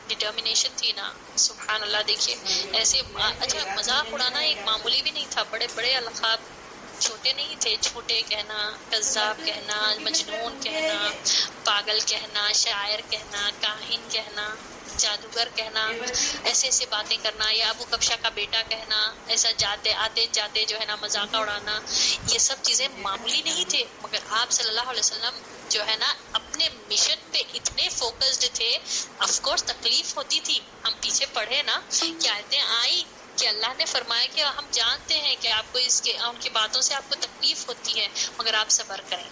ڈٹرمنیشن تھی نا. سبحان اللہ. دیکھیے ایسے اچھا مذاق اڑانا ایک معمولی بھی نہیں تھا، بڑے بڑے القاب چھوٹے نہیں تھے. چھوٹے کہنا، کذاب کہنا، مجنون کہنا، پاگل کہنا، شاعر کہنا، کاہن کہنا، جادوگر کہنا، ایسے ایسے باتیں کرنا، یا ابو کبشہ کا بیٹا کہنا، ایسا جاتے آتے جاتے جو ہے نا مذاق اڑانا، یہ سب چیزیں معمولی نہیں تھے. مگر آپ صلی اللہ علیہ وسلم جو ہے نا اپنے مشن پہ اتنے فوکسڈ تھے. آف کورس تکلیف ہوتی تھی، ہم پیچھے پڑھے نا کہ آیتیں آئی کہ اللہ نے فرمایا کہ ہم جانتے ہیں کہ آپ کو ان کی باتوں سے آپ کو تکلیف ہوتی ہے، مگر آپ صبر کریں.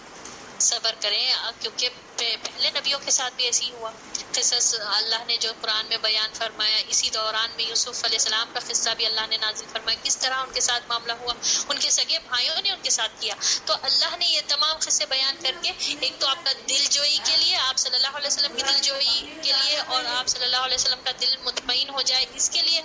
صبر کریں، کیونکہ پہلے نبیوں کے ساتھ بھی ایسی ہوا. قصص اللہ نے جو قرآن میں بیان فرمایا، اسی دوران میں یوسف علیہ السلام کا قصہ بھی اللہ نے نازل فرمایا، کس طرح ان کے ساتھ معاملہ ہوا، ان کے سگے بھائیوں نے ان کے ساتھ کیا. تو اللہ نے یہ تمام قصے بیان کر کے ایک تو آپ کا دل جوئی کے لیے، آپ صلی اللہ علیہ وسلم کی دل جوئی کے لیے، اور آپ صلی اللہ علیہ وسلم کا دل مطمئن ہو جائے اس کے لیے،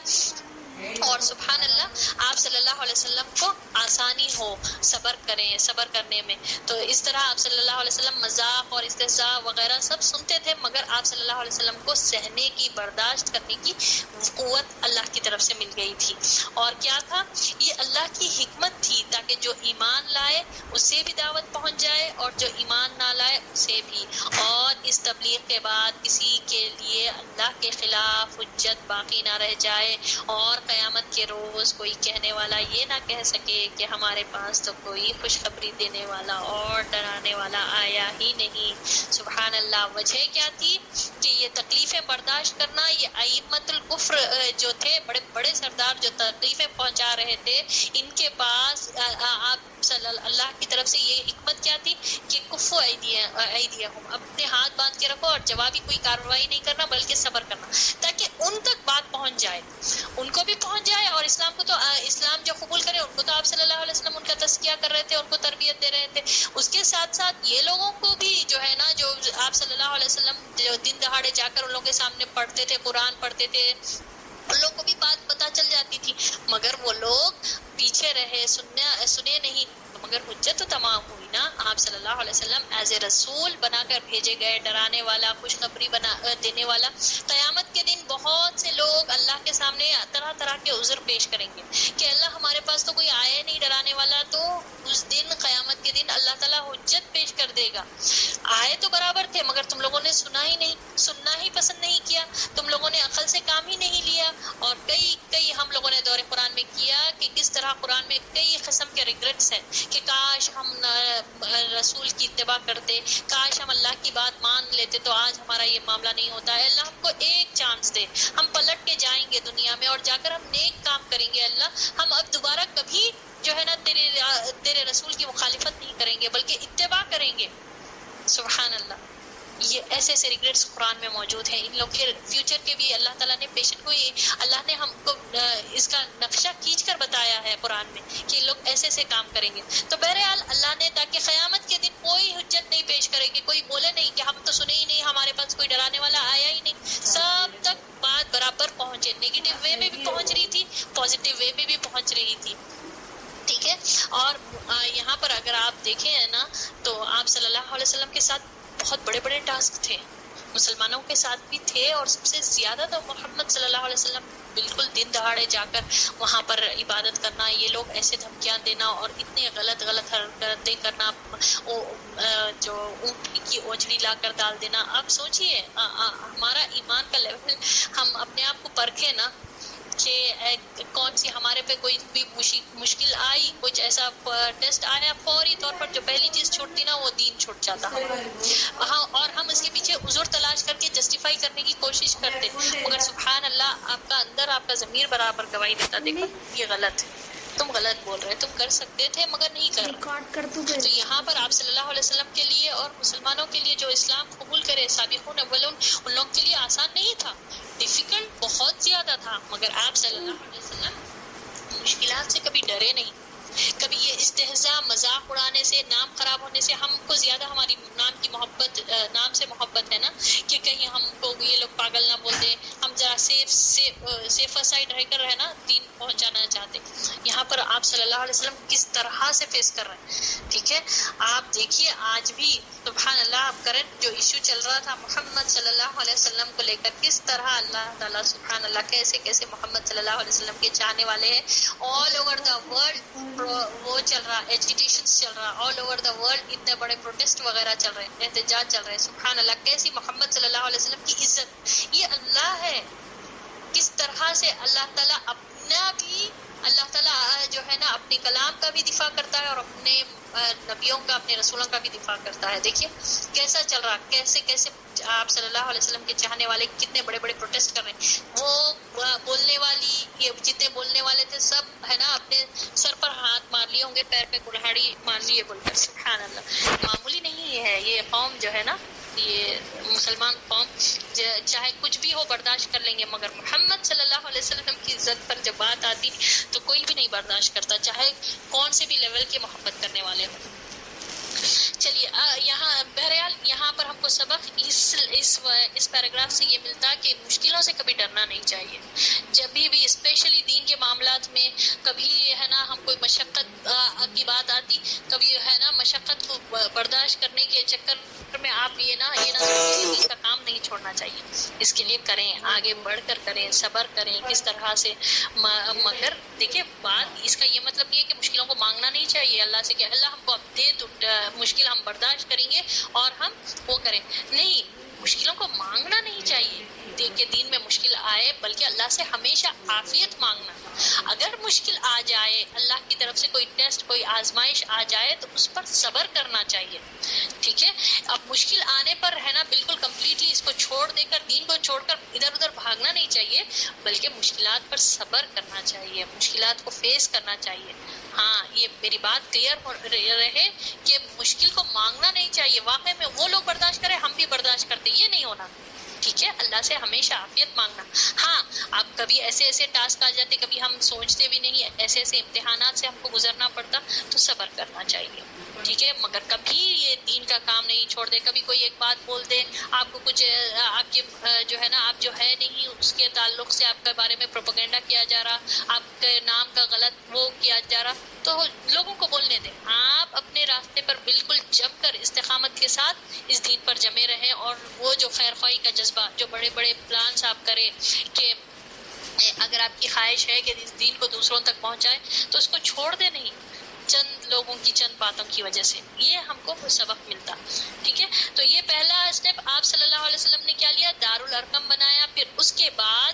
اور سبحان اللہ آپ صلی اللہ علیہ وسلم کو آسانی ہو صبر کریں، صبر کرنے میں. تو اس طرح آپ صلی اللہ علیہ وسلم مذاق اور استہزاء وغیرہ سب سنتے تھے، مگر آپ صلی اللہ علیہ وسلم کو سہنے کی، برداشت کرنے کی قوت اللہ کی طرف سے مل گئی تھی. اور کیا تھا یہ؟ اللہ کی حکمت تھی تاکہ جو ایمان لائے اسے بھی دعوت پہنچ جائے، اور جو ایمان نہ لائے اسے بھی. اور اس تبلیغ کے بعد کسی کے لیے اللہ کے خلاف حجت باقی نہ رہ جائے، اور قیامت کے روز کوئی کہنے والا یہ نہ کہہ سکے کہ ہمارے پاس تو کوئی خوشخبری دینے والا اور ڈرانے والا آیا ہی نہیں. سبحان اللہ. وجہ کیا تھی کہ یہ تکلیفیں برداشت کرنا، یہ ائمۃ الکفر جو تھے، بڑے بڑے سردار جو تکلیفیں پہنچا رہے تھے، ان کے پاس آپ صلی اللہ کی طرف سے یہ حکمت کیا تھی کہ کفو ایدیہم، اپنے ہاتھ باندھ کے رکھو اور جوابی کوئی کارروائی نہیں کرنا بلکہ صبر کرنا، تاکہ ان تک بات پہنچ جائے، ان کو بھی پہنچ جائے. اور اسلام کو تو اسلام جو قبول کرے ان کو تو آپ صلی اللہ علیہ وسلم ان کا تزکیہ کر رہے تھے، ان کو تربیت دے رہے تھے. اس کے ساتھ ساتھ یہ لوگوں کو بھی جو ہے نا، جو آپ صلی اللہ علیہ وسلم جو دن دہاڑے جا کر ان لوگوں کے سامنے پڑھتے تھے، قرآن پڑھتے تھے، ان لوگوں کو بھی بات پتہ چل جاتی تھی، مگر وہ لوگ پیچھے رہے، سنے نہیں. مگر حجت تو تمام ہوئی نا. آپ صلی اللہ علیہ وسلم ایز اے رسول بنا کر بھیجے گئے، ڈرانے والا، خوشخبری دینے والا. قیامت کے دن بہت سے لوگ اللہ کے سامنے طرح طرح کے عذر پیش کریں گے کہ اللہ ہمارے پاس تو کوئی آیا نہیں ڈرانے والا. تو اس دن قیامت کے دن اللہ تعالیٰ حجت پیش کر دے گا. آئے تو برابر تھے مگر تم لوگوں نے سنا ہی نہیں، سننا ہی پسند نہیں کیا، تم لوگوں نے عقل سے کام ہی نہیں لیا. اور کئی ہم لوگوں نے دور قرآن میں کیا کہ کس طرح قرآن میں کئی قسم کے ریگریٹس ہیں کہ کاش ہم رسول کی اتباع کرتے، کاش ہم اللہ کی بات مان لیتے تو آج ہمارا یہ معاملہ نہیں ہوتا ہے. اللہ ہم کو ایک چانس دے، ہم پلٹ کے جائیں گے دنیا میں اور جا کر ہم نیک کام کریں گے. اللہ ہم اب دوبارہ کبھی جو ہے نا تیرے رسول کی مخالفت نہیں کریں گے بلکہ اتباع کریں گے. سبحان اللہ. یہ ایسے ایسے ریگریٹس قرآن میں موجود ہیں. ان لوگ کے فیوچر کے بھی اللہ تعالیٰ نے پیشن کو، اللہ نے ہم کو اس کا نقشہ کھینچ کر بتایا ہے قرآن میں کہ لوگ ایسے ایسے کام کریں گے. تو بہرحال اللہ نے تاکہ قیامت کے دن کوئی حجت نہیں پیش کرے گی، کوئی بولے نہیں کہ ہم تو سنے ہی نہیں، ہمارے پاس کوئی ڈرانے والا آیا ہی نہیں. سب تک بات برابر پہنچے، نیگیٹو وے میں بھی پہنچ رہی تھی، پازیٹیو وے میں بھی پہنچ رہی تھی. ٹھیک ہے. اور یہاں پر اگر آپ دیکھیں نا تو آپ صلی اللہ علیہ وسلم کے ساتھ بہت بڑے بڑے ٹاسک تھے، مسلمانوں کے ساتھ بھی تھے، اور سب سے زیادہ تو محمد صلی اللہ علیہ وسلم بالکل دن دہاڑے جا کر وہاں پر عبادت کرنا، یہ لوگ ایسے دھمکیاں دینا اور اتنے غلط حرکتیں کرنا، جو اونٹ کی اوجڑی لا کر ڈال دینا. آپ سوچئے ہمارا ایمان کا لیول، ہم اپنے آپ کو پرکھیں نا کہ کون سی ہمارے پہ کوئی بھی مشکل آئی، کچھ ایسا ٹیسٹ آیا، فوری طور پر جو پہلی چیز چھوٹتی نا وہ دین چھوٹ جاتا ہمارا، اور ہم اس کے پیچھے عذر تلاش کر کے جسٹیفائی کرنے کی کوشش کرتے. مگر سبحان اللہ آپ کا اندر، آپ کا ضمیر برابر گواہی دیتا، دیکھو یہ غلط ہے، تم غلط بول رہے، تم کر سکتے تھے مگر نہیں کر. تو یہاں پر آپ صلی اللہ علیہ وسلم کے لیے اور مسلمانوں کے لیے جو اسلام قبول کرے، سابقون اولون، ان لوگوں کے لیے آسان نہیں تھا، ڈیفیکلٹ بہت زیادہ تھا. مگر آپ صلی اللہ علیہ وسلم مشکلات سے کبھی ڈرے نہیں، کبھی یہ استہزاء، مذاق اڑانے سے، نام خراب ہونے سے. ہم کو زیادہ ہماری نام کی محبت، نام سے محبت ہے نا کہ کہیں ہم کو یہ لوگ پاگل نہ بول دیں. ہم ذرا سیفر سائڈ رہ کر ہے نا دین پہنچانا چاہتے. یہاں پر آپ صلی اللہ علیہ وسلم کس طرح سے فیس کر رہے ہیں. ٹھیک ہے. آپ دیکھیے آج بھی سبحان اللہ کرنٹ جو ایشو چل رہا تھا محمد صلی اللہ علیہ وسلم کو لے کر، کس طرح اللہ تعالیٰ سبحان اللہ کیسے کیسے محمد صلی اللہ علیہ وسلم کے چاہنے والے ہیں. آل اوور دا ورلڈ وہ چل رہا، ایجیٹیشن چل رہا، آل اوور دا ورلڈ اتنے بڑے پروٹیسٹ وغیرہ چل رہے ہیں، احتجاج چل رہے ہیں. سبحان اللہ کیسی محمد صلی اللہ علیہ وسلم کی عزت، یہ اللہ ہے. کس طرح سے اللہ تعالیٰ اپنا بھی، اللہ تعالیٰ جو ہے نا اپنے کلام کا بھی دفاع کرتا ہے اور اپنے نبیوں کا، اپنے رسولوں کا بھی دفاع کرتا ہے. دیکھیے کیسا چل رہا، کیسے کیسے آپ صلی اللہ علیہ وسلم کے چاہنے والے کتنے بڑے بڑے پروٹیسٹ کر رہے ہیں. وہ بولنے والی، یہ جتنے بولنے والے تھے سب ہے نا اپنے سر پر ہاتھ مار لیے ہوں گے، پیر پہ کلہاڑی مار لیے بول کر. سبحان اللہ معمولی نہیں ہے قوم جو ہے نا، یہ مسلمان قوم چاہے کچھ بھی ہو برداشت کر لیں گے، مگر محمد صلی اللہ علیہ وسلم کی عزت پر جب بات آتی تو کوئی بھی نہیں برداشت کرتا، چاہے کون سے بھی لیول کی محبت کرنے والے ہوں۔ چلیے یہاں بہرحال یہاں پر ہم کو سبق اس پیراگراف سے یہ ملتا کہ مشکلوں سے کبھی ڈرنا نہیں چاہیے۔ جب بھی اسپیشلی دین کے معاملات میں کبھی ہے نا ہم کوئی مشقت کی بات آتی، کبھی ہے نا مشقت کو برداشت کرنے کے چکر میں آپ یہ نہ دین کا کام نہیں چھوڑنا چاہیے، اس کے لیے کریں، آگے بڑھ کر کریں، صبر کریں کس طرح سے۔ مگر دیکھیں بات اس کا یہ مطلب نہیں ہے کہ مشکلوں کو مانگنا نہیں چاہیے اللہ سے کہ اللہ ہم کو اب دے تو مشکل ہم برداشت کریں گے اور ہم وہ کریں، نہیں، مشکلوں کو مانگنا نہیں چاہیے کہ دین میں مشکل آئے، بلکہ اللہ سے ہمیشہ عافیت مانگنا۔ اگر مشکل آ جائے، اللہ کی طرف سے کوئی ٹیسٹ، کوئی آزمائش آ جائے تو اس پر صبر کرنا چاہیے، ٹھیک ہے۔ اب مشکل آنے پر ہے نا بالکل کمپلیٹلی اس کو چھوڑ دے کر، دین کو چھوڑ کر ادھر ادھر بھاگنا نہیں چاہیے، بلکہ مشکلات پر صبر کرنا چاہیے، مشکلات کو فیس کرنا چاہیے۔ ہاں، یہ میری بات کلیئر رہے کہ مشکل کو مانگنا نہیں چاہیے، واقعی میں وہ لوگ برداشت کریں ہم بھی برداشت کرتے، یہ نہیں ہونا، ٹھیک ہے۔ اللہ سے ہمیشہ عافیت مانگنا۔ ہاں، اب کبھی ایسے ٹاسک آ جاتے، کبھی ہم سوچتے بھی نہیں، ایسے امتحانات سے ہم کو گزرنا پڑتا تو صبر کرنا چاہیے، ٹھیک ہے۔ مگر کبھی یہ دین کا کام نہیں چھوڑ دے، کبھی کوئی ایک بات بول دے، آپ کو کچھ آپ کے جو ہے نا آپ جو ہے نہیں اس کے تعلق سے آپ کے بارے میں پروپیگنڈا کیا جا رہا، آپ کے نام کا غلط وہ کیا جا رہا، تو لوگوں کو بولنے دیں، آپ اپنے راستے پر بالکل جم کر استقامت کے ساتھ اس دین پر جمے رہیں، اور وہ جو خیر خواہی کا جذبہ، جو بڑے بڑے پلانس آپ کریں کہ اگر آپ کی خواہش ہے کہ اس دین کو دوسروں تک پہنچائے تو اس کو چھوڑ دے نہیں چند لوگوں کی چند باتوں کی وجہ سے، یہ ہم کو سبق ملتا، ٹھیک ہے۔ تو یہ پہلا اسٹیپ آپ صلی اللہ علیہ وسلم نے کیا لیا، دارالارقم بنایا، پھر اس کے بعد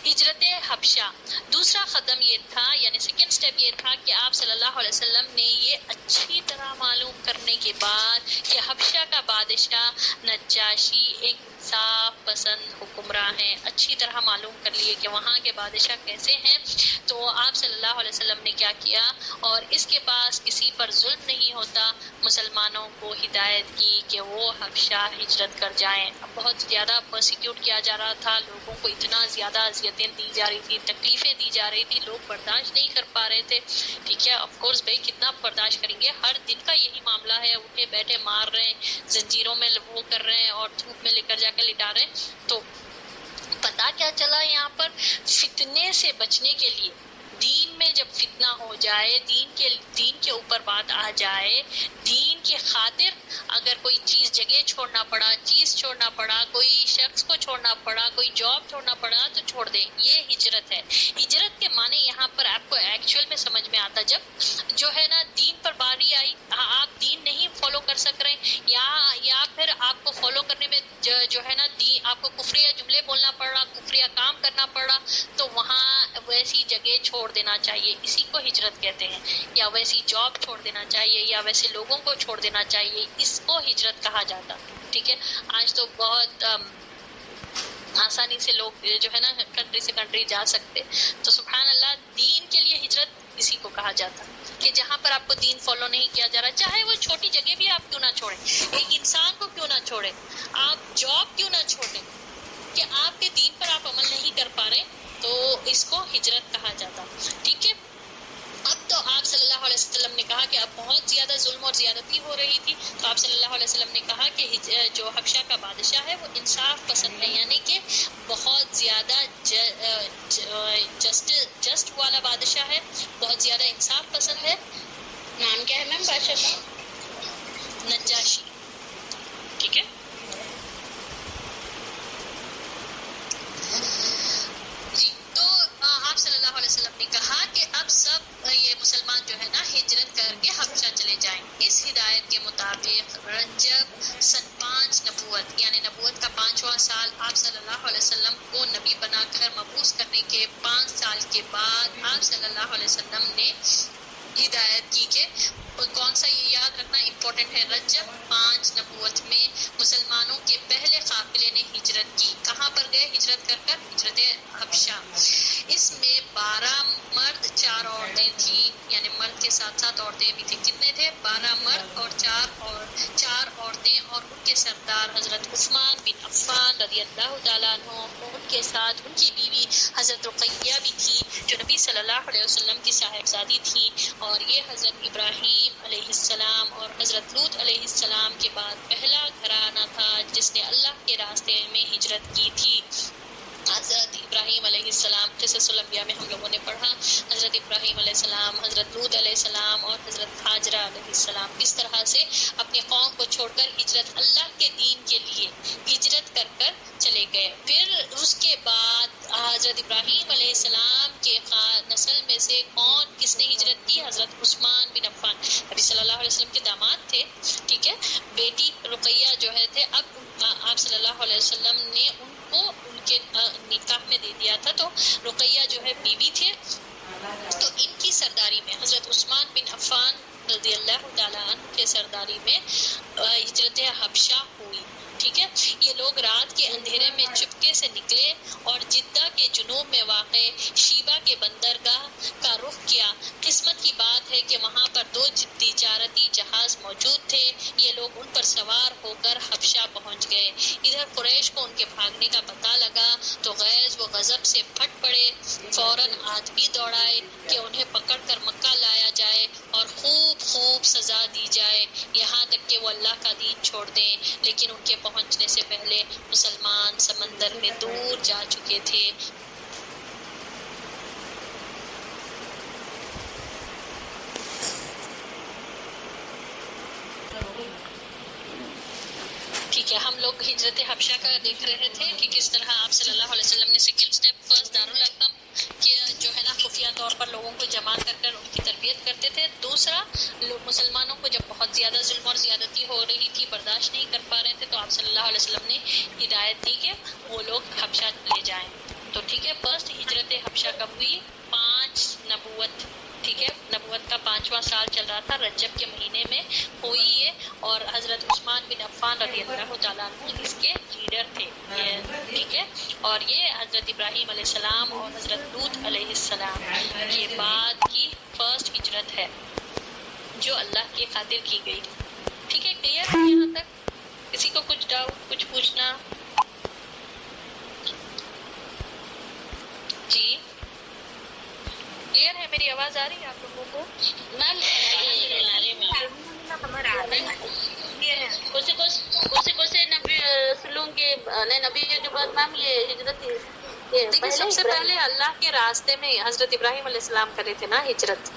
ہجرت حبشہ۔ دوسرا قدم یہ تھا، یعنی سیکنڈ اسٹیپ یہ تھا کہ آپ صلی اللہ علیہ وسلم نے یہ اچھی طرح معلوم کرنے کے بعد کہ حبشہ کا بادشاہ نجاشی ایک انصاف پسند حکمراں ہیں، اچھی طرح معلوم کر لیے کہ وہاں کے بادشاہ کیسے ہیں، تو آپ صلی اللہ علیہ وسلم نے کیا کیا، اور اس کے پاس کسی پر ظلم نہیں ہوتا، مسلمانوں کو ہدایت کی کہ وہ حبشہ ہجرت کر جائیں۔ بہت زیادہ پرسیکیوٹ کیا جا رہا تھا، لوگوں کو اتنا زیادہ اذیتیں دی جا رہی تھی، تکلیفیں دی جا رہی تھی، لوگ برداشت نہیں کر پا رہے تھے، ٹھیک ہے۔ آف کورس بھائی کتنا برداشت کریں گے، ہر دن کا یہی معاملہ ہے، اٹھے بیٹھے مار رہے ہیں، زنجیروں میں وہ کر رہے ہیں اور دھوپ میں لے کر جا کے لٹا رہے ہیں۔ تو پتا کیا چلا یہاں پر، فتنے سے بچنے کے لیے، دین میں جب فتنہ ہو جائے، دین کے اوپر بات آ جائے، دین کی خاطر اگر کوئی جگہ چھوڑنا پڑا، کوئی شخص کو چھوڑنا پڑا، کوئی جاب چھوڑنا پڑا تو چھوڑ دیں، یہ ہجرت ہے۔ ہجرت کے معنی یہاں پر آپ کو ایکچوئل میں سمجھ میں آتا، جب جو ہے نا دین پر باری آئی، آپ دین نہیں فالو کر سک رہے، یا پھر آپ کو فالو کرنے میں جو ہے نا آپ کو کفریہ جملے بولنا پڑ رہا، کفریہ کام کرنا پڑ رہا، تو وہاں ویسی جگہ چھوڑ دینا چاہیے، اسی کو ہجرت کہتے ہیں، یا ویسی جاب چھوڑ دینا چاہیے، یا ویسے لوگوں کو چھوڑ دینا چاہیے، اس کو ہجرت کہا جاتا، ٹھیک ہے۔ آج تو بہت آسانی سے لوگ جو ہے نا کنٹری سے کنٹری جا سکتے، تو سبحان اللہ، دین کے لیے ہجرت اسی کو کہا جاتا کہ جہاں پر آپ کو دین فالو نہیں کیا جا رہا، چاہے وہ چھوٹی جگہ بھی آپ کیوں نہ چھوڑیں، ایک انسان کو کیوں نہ چھوڑیں، آپ جاب کیوں نہ چھوڑیں، کہ آپ کے دین پر آپ عمل نہیں کر پا رہے، تو اس کو ہجرت کہا جاتا، ٹھیک ہے۔ اب تو آپ صلی اللہ علیہ وسلم نے کہا کہ اب بہت زیادہ ظلم اور زیادتی ہو رہی تھی، تو آپ صلی اللہ علیہ وسلم نے کہا کہ جو حبشہ کا بادشاہ ہے وہ انصاف پسند ہے، یعنی کہ بہت زیادہ جسٹ والا بادشاہ ہے، بہت زیادہ انصاف پسند ہے۔ نام کیا ہے میم بادشاہ کا؟ نجاشی، ٹھیک ہے۔ جی، تو آپ صلی اللہ علیہ وسلم نے کہا کہ اب سب یہ مسلمان جو ہے نا ہجرت کر کے حبشہ چلے جائیں۔ اس ہدایت کے مطابق رجب سن 5 نبوت، یعنی نبوت کا 5واں سال، آپ صلی اللہ علیہ وسلم کو نبی بنا کر مبعوث کرنے کے 5 سال کے بعد آپ صلی اللہ علیہ وسلم نے ہدایت کی کہ کون سا، یہ یاد رکھنا امپورٹنٹ ہے، رجب 5 نبوت میں مسلمانوں کے پہلے قافلے نے ہجرت کی، کہاں پر گئے ہجرت کر کر؟ ہجرت حبشہ۔ اس میں 12 مرد 4 عورتیں تھیں، یعنی مرد کے ساتھ ساتھ عورتیں بھی تھیں، کتنے تھے؟ 12 مرد اور 4 عورتیں، اور سردار حضرت عثمان بن عفان رضی اللہ تعالیٰ عنہ، ان کے ساتھ ان کی بیوی حضرت رقیہ بھی تھی جو نبی صلی اللہ علیہ وسلم کی صاحبزادی تھی، اور یہ حضرت ابراہیم علیہ السلام اور حضرت لوط علیہ السلام کے بعد پہلا گھرانہ تھا جس نے اللہ کے راستے میں ہجرت کی تھی۔ حضرت ابراہیم علیہ السلام، قصص الانبیاء میں ہم لوگوں نے پڑھا حضرت ابراہیم علیہ السلام، حضرت لوط علیہ السلام اور حضرت ہاجرہ علیہ السلام کس طرح سے اپنی قوم کو چھوڑ کر ہجرت اللہ کے دین کے لیے ہجرت کر کر چلے گئے۔ پھر اس کے بعد حضرت ابراہیم علیہ السلام کے نسل میں سے کس نے ہجرت کی؟ حضرت عثمان بن عفان، نبی صلی اللہ علیہ وسلم کے داماد تھے، ٹھیک ہے، بیٹی رقیہ جو ہے تھے، اب آپ صلی اللہ علیہ وسلم نے ان کو ان کے نکاح میں دے دیا تھا، تو رقیہ جو ہے بیوی تھے، تو ان کی سرداری میں حضرت عثمان بن عفان رضی اللہ تعالیٰ عنہ کے سرداری میں ہجرت حبشہ ہوئی، ٹھیک ہے۔ یہ لوگ رات کے اندھیرے میں چپکے سے نکلے اور جدہ کے جنوب میں واقع شیبہ کے بندرگاہ کا رخ کیا۔ قسمت کی بات ہے کہ وہاں پر 2 تجارتی جہاز موجود تھے، یہ لوگ ان پر سوار ہو کر حبشہ پہنچ گئے۔ ادھر قریش کو ان کے بھاگنے کا پتہ لگا تو غیظ و غضب سے پھٹ پڑے، فوراً آدمی دوڑائے کہ انہیں پکڑ کر مکہ لایا جائے اور خوب سزا دی جائے، یہاں تک کہ وہ اللہ کا دین چھوڑ دیں، لیکن ان کے پہنچنے سے پہلے مسلمان سمندر میں دور جا چکے تھے۔ ٹھیک ہے، ہم لوگ ہجرت حبشہ کا دیکھ رہے تھے کہ کس طرح آپ صلی اللہ علیہ وسلم نے سیکنڈ سٹیپ فرسٹ دارالارقم کہ جو ہے نا خفیہ طور پر لوگوں کو جمع کر کر ان کی تربیت کرتے تھے۔ دوسرا، مسلمانوں کو جب بہت زیادہ ظلم اور زیادتی ہو رہی تھی، برداشت نہیں کر پا رہے تھے، تو آپ صلی اللہ علیہ وسلم نے ہدایت دی کہ وہ لوگ حبشہ لے جائیں۔ تو ٹھیک ہے، فرسٹ ہجرت حبشہ کب ہوئی؟ 5 نبوت، ٹھیک ہے، نبوت کا 5واں سال چل رہا تھا، رجب کے مہینے میں ہوئی ہے، اور حضرت عثمان بن عفان رضی اللہ تعالیٰ عنہ اس کے لیڈر تھے، ٹھیک ہے۔ اور یہ حضرت ابراہیم علیہ السلام اور حضرت لوط علیہ السلام کے بعد کی فرسٹ ہجرت ہے جو اللہ کی خاطر کی گئی، ٹھیک ہے۔ کلیئر ہے یہاں تک؟ کسی کو کچھ ڈاؤٹ، کچھ پوچھنا؟ جی کلیئر ہے؟ میری آواز آ رہی ہے آپ لوگوں کو؟ دیکھیے، سب سے پہلے اللہ کے راستے میں حضرت ابراہیم علیہ السلام کرے تھے نا ہجرت،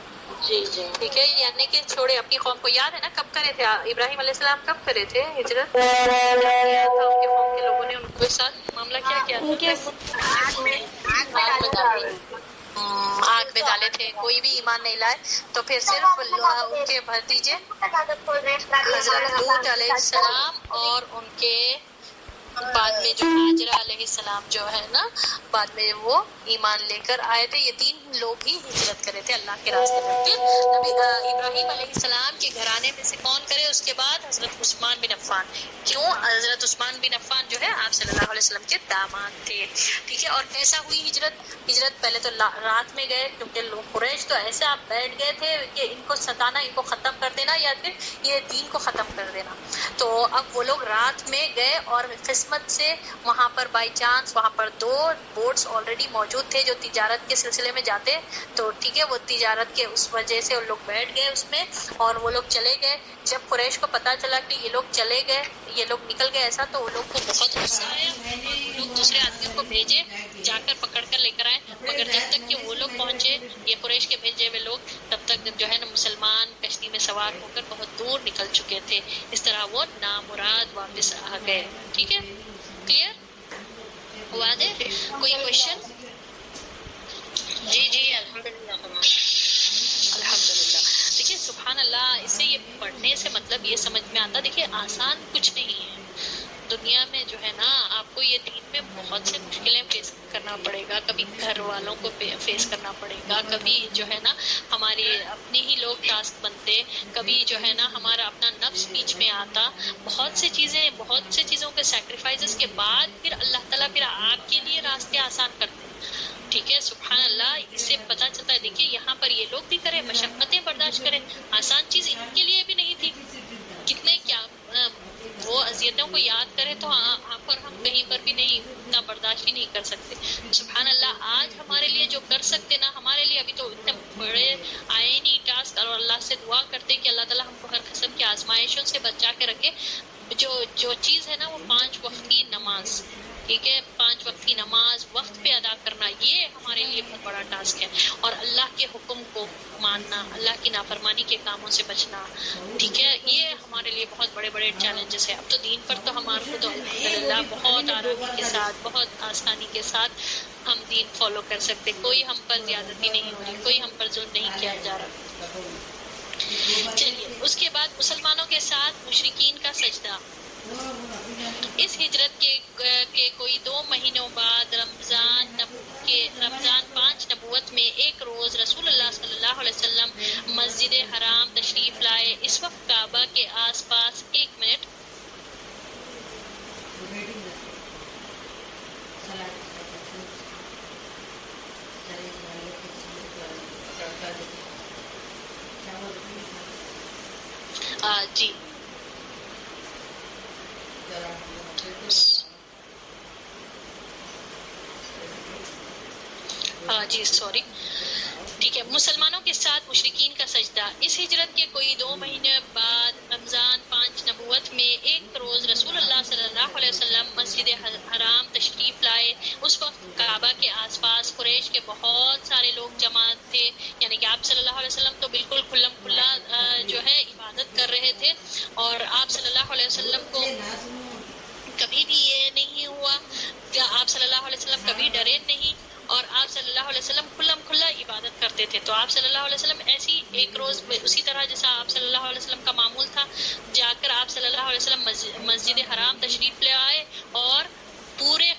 جی ٹھیک ہے، یعنی کہ چھوڑے اپنی قوم کو۔ یاد ہے نا کب کرے تھے ابراہیم علیہ السلام؟ کب کرے تھے ہجرت؟ کیا تھا ان کے قوم کے لوگوں نے ان کے ساتھ معاملہ کیا آگ میں ڈالے تھے، کوئی بھی ایمان نہیں لائے، تو پھر صرف ان کے بھتیجے حضرت لوط علیہ السلام اور ان کے بعد میں جو ہاجرہ علیہ السلام جو ہے نا، بعد میں وہ ایمان لے کر آئے تھے، یہ 3 لوگ ہی ہجرت کرے تھے اللہ کے راستے میں۔ پھر نبی ابراہیم علیہ السلام کے گھرانے میں سے کون کرے اس کے بعد؟ حضرت عثمان بن عفان۔ کیوں؟ حضرت عثمان بن عفان جو ہے آپ صلی اللہ علیہ وسلم کے داماد تھے، ٹھیک ہے۔ اور کیسا ہوئی ہجرت پہلے تو رات میں گئے، کیونکہ لوگ قریش تو ایسے آپ بیٹھ گئے تھے کہ ان کو ستانا، ان کو ختم کر دینا، یا پھر یہ دین کو ختم کر دینا۔ تو اب وہ لوگ رات میں گئے اور قسمت سے وہاں پر بائی چانس وہاں پر 2 بوٹس آلریڈی موجود تھے جو تجارت کے سلسلے میں جاتے، تو ٹھیک ہے، وہ تجارت کے اس وجہ سے وہ لوگ بیٹھ گئے اس میں، اور وہ لوگ چلے گئے۔ جب قریش کو پتا چلا کہ یہ لوگ چلے گئے، یہ لوگ نکل گئے ایسا، تو وہ لوگ کو بہت غصہ آیا، اور وہ لوگ دوسرے آدمیوں کو بھیجے جا کر پکڑ کر لے کر آئے، مگر جب تک کہ وہ لوگ پہنچے، یہ قریش کے بھیجے ہوئے لوگ، تب تک جو ہے نا مسلمان کشتی میں سوار ہو کر بہت دور نکل چکے تھے۔ اس طرح وہ نامراد واپس آ گئے، ٹھیک ہے، کلیئر ہوا دے؟ کوئی کوشچن؟ جی الحمدللہ الحمدللہ۔ دیکھیے سبحان اللہ، اس سے یہ پڑھنے سے مطلب یہ سمجھ میں آتا، دیکھیے آسان کچھ نہیں ہے دنیا میں، جو ہے نا آپ کو یہ دین میں بہت سے مشکلیں فیس کرنا پڑے گا، کبھی گھر والوں کو فیس کرنا پڑے گا، کبھی جو ہے نا ہماری اپنے ہی لوگ ٹاسک بنتے، کبھی جو ہے نا ہمارا اپنا نفس بیچ میں آتا، بہت سی چیزوں کے سیکریفائسز کے بعد پھر اللہ تعالیٰ پھر آپ کے لیے راستے آسان کرتے ہیں، ٹھیک ہے، سبحان اللہ۔ اس سے پتہ چلتا ہے، دیکھیے یہاں پر یہ لوگ بھی کریں، مشقتیں برداشت کریں، آسان چیز ان کے لیے بھی نہیں تھی، کتنے کیا وہ اذیتوں کو یاد کرے تو ہاں پر ہم کہیں پر بھی نہیں اتنا برداشت ہی نہیں کر سکتے. سبحان اللہ، آج ہمارے لیے جو کر سکتے نا، ہمارے لیے ابھی تو اتنے بڑے آئے نہیں ٹاسک. اور اللہ سے دعا کرتے کہ اللہ تعالیٰ ہم کو ہر قسم کی آزمائشوں سے بچا کے رکھے. جو چیز ہے نا وہ 5 وقت کی نماز، ٹھیک ہے، 5 وقت کی نماز وقت پہ ادا کرنا، یہ ہمارے لیے بہت بڑا ٹاسک ہے. اور اللہ کے حکم کو ماننا، اللہ کی نافرمانی کے کاموں سے بچنا، ٹھیک ہے، یہ ہمارے لیے بہت بڑے بڑے چیلنجز ہیں. اب تو دین پر تو ہمارے کو تو الحمدللہ بہت آرامی کے ساتھ، بہت آسانی کے ساتھ ہم دین فالو کر سکتے. کوئی ہم پر زیادتی نہیں ہو رہی، کوئی ہم پر ظلم نہیں کیا جا رہا. چلیے، اس کے بعد مسلمانوں کے ساتھ مشرکین کا سجدہ. اس ہجرت کے کوئی 2 مہینوں بعد رمضان 5 نبوت میں ایک روز رسول اللہ صلی اللہ علیہ وسلم مسجد حرام تشریف لائے. اس وقت کعبہ کے آس پاس 1 منٹ جی جی سوری، ٹھیک ہے. مسلمانوں کے ساتھ مشرکین کا سجدہ. اس ہجرت کے کوئی 2 مہینے بعد رمضان 5 نبوت میں ایک روز رسول اللہ صلی اللہ علیہ وسلم مسجد حرام تشریف لائے. اس وقت کعبہ کے آس پاس قریش کے بہت سارے لوگ جمع تھے. یعنی کہ آپ صلی اللہ علیہ وسلم تو بالکل کھلم کھلا جو ہے عبادت کر رہے تھے. اور آپ صلی اللہ علیہ وسلم کو کبھی بھی یہ نہیں ہوا کہ آپ صلی اللہ علیہ وسلم کبھی ڈرے نہیں، اور آپ صلی اللہ علیہ وسلم کھلم کھلا عبادت کرتے تھے. تو آپ صلی اللہ علیہ وسلم ایسی ایک روز اسی طرح جیسا آپ صلی اللہ علیہ وسلم کا معمول تھا، جا کر آپ صلی اللہ علیہ وسلم مسجد حرام تشریف لے آئے. اور پورے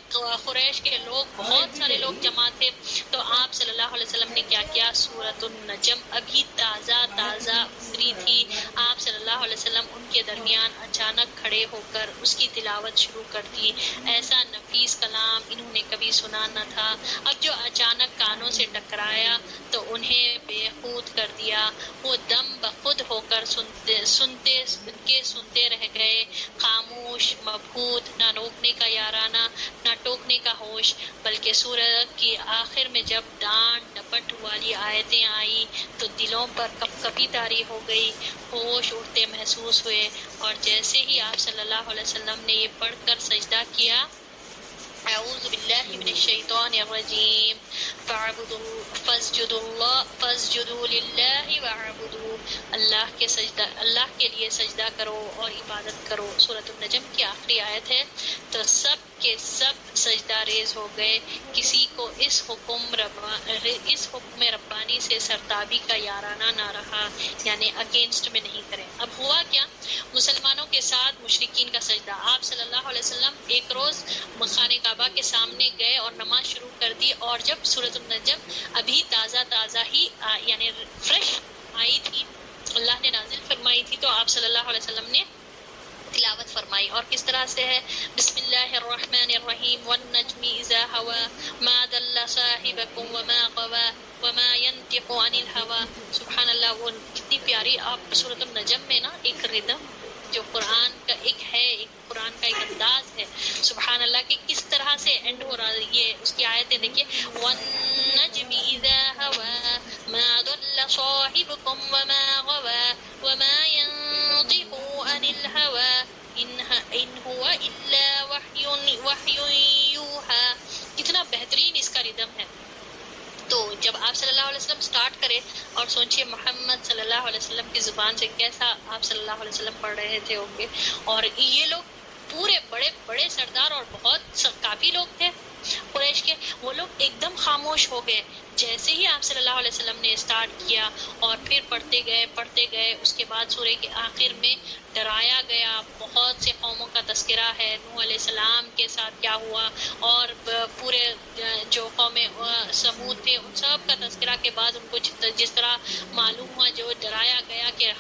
قریش کے لوگ، بہت سارے لوگ جمع تھے. تو آپ صلی اللہ علیہ وسلم نے کیا کیا، سورۃ النجم ابھی تازہ اتری تھی. آپ صلی اللہ علیہ وسلم ان کے درمیان اچانک کھڑے ہو کر اس کی تلاوت شروع کر دی. ایسا نفیس کلام انہوں نے کبھی سنا نہ تھا. اب جو اچانک کانوں سے ٹکرایا تو انہیں بے خود کر دیا. وہ دم بخود ہو کر سنتے رہ گئے، خاموش، مبہوت، نہ روکنے کا یارانہ نہ ٹوکنے کا ہوش. بلکہ سورت کی آخر میں جب ڈانٹ ڈپٹ والی آیتیں آئی تو دلوں پر کپکپی طاری ہو گئی، ہوش اڑتے محسوس ہوئے. اور جیسے ہی آپ صلی اللہ علیہ وسلم نے یہ پڑھ کر سجدہ کیا، اعوذ باللہ من الشیطان الرجیم فاسجدوا للہ واعبدوا، اللہ کے لیے سجدہ کرو اور عبادت کرو. سورۃ النجم کی آخری آیت ہے. تو سب کے سب سجدہ ریز ہو گئے. کسی کو اس حکم ربانی سے سرتابی کا یارانہ نہ رہا، یعنی اگینسٹ میں نہیں کریں. اب ہوا کیا، مسلمانوں کے ساتھ مشرکین کا سجدہ. آپ صلی اللہ علیہ وسلم ایک روز خانہ کعبہ کے سامنے گئے اور نماز شروع کر دی. اور جب سورۃ النجم ابھی تازہ ہی یعنی فریش آئی تھی، اللہ نے نازل فرمائی تھی، تو آپ صلی اللہ علیہ وسلم نے تلاوت فرمائی. اور کس طرح سے ہے، بسم اللہ الرحمن الرحیم والنجم اذا ہوا ما ضل صاحبکم وما غوا وما ينطق عن الهوى. سبحان اللہ، وہ کتنی پیاری آپ سورۃ النجم میں نا ایک ردم جو قرآن کا ایک ہے، ایک قرآن کا ایک انداز ہے، سبحان اللہ، کہ کس طرح سے اینڈ ہو رہا ہے. یہ اس کی آیتیں دیکھیے، والنجم اذا هوا ما ضل صاحبكم وما غوا وما ينطق عن الهوى ان هو الا وحی یوحى. کتنا بہترین اس کا ردم ہے. تو جب آپ صلی اللہ علیہ وسلم سٹارٹ کرے اور سوچئے محمد صلی اللہ علیہ وسلم کی زبان سے کیسا آپ صلی اللہ علیہ وسلم پڑھ رہے تھے ہوں گے. اور یہ لوگ پورے بڑے بڑے سردار اور بہت کافی لوگ تھے قریش کے، وہ لوگ ایک دم خاموش ہو گئے. جیسے ہی آپ صلی اللہ علیہ وسلم نے اسٹارٹ کیا اور پھر پڑھتے گئے. اس کے بعد سورہ کے آخر میں ڈرایا گیا. بہت سے قوموں کا تذکرہ ہے، نوح علیہ السلام کے ساتھ کیا ہوا، اور پورے جو قوم سمود تھے ان سب کا تذکرہ کے بعد ان کو جس طرح معلوم ہوا، جو ڈرایا گیا کہ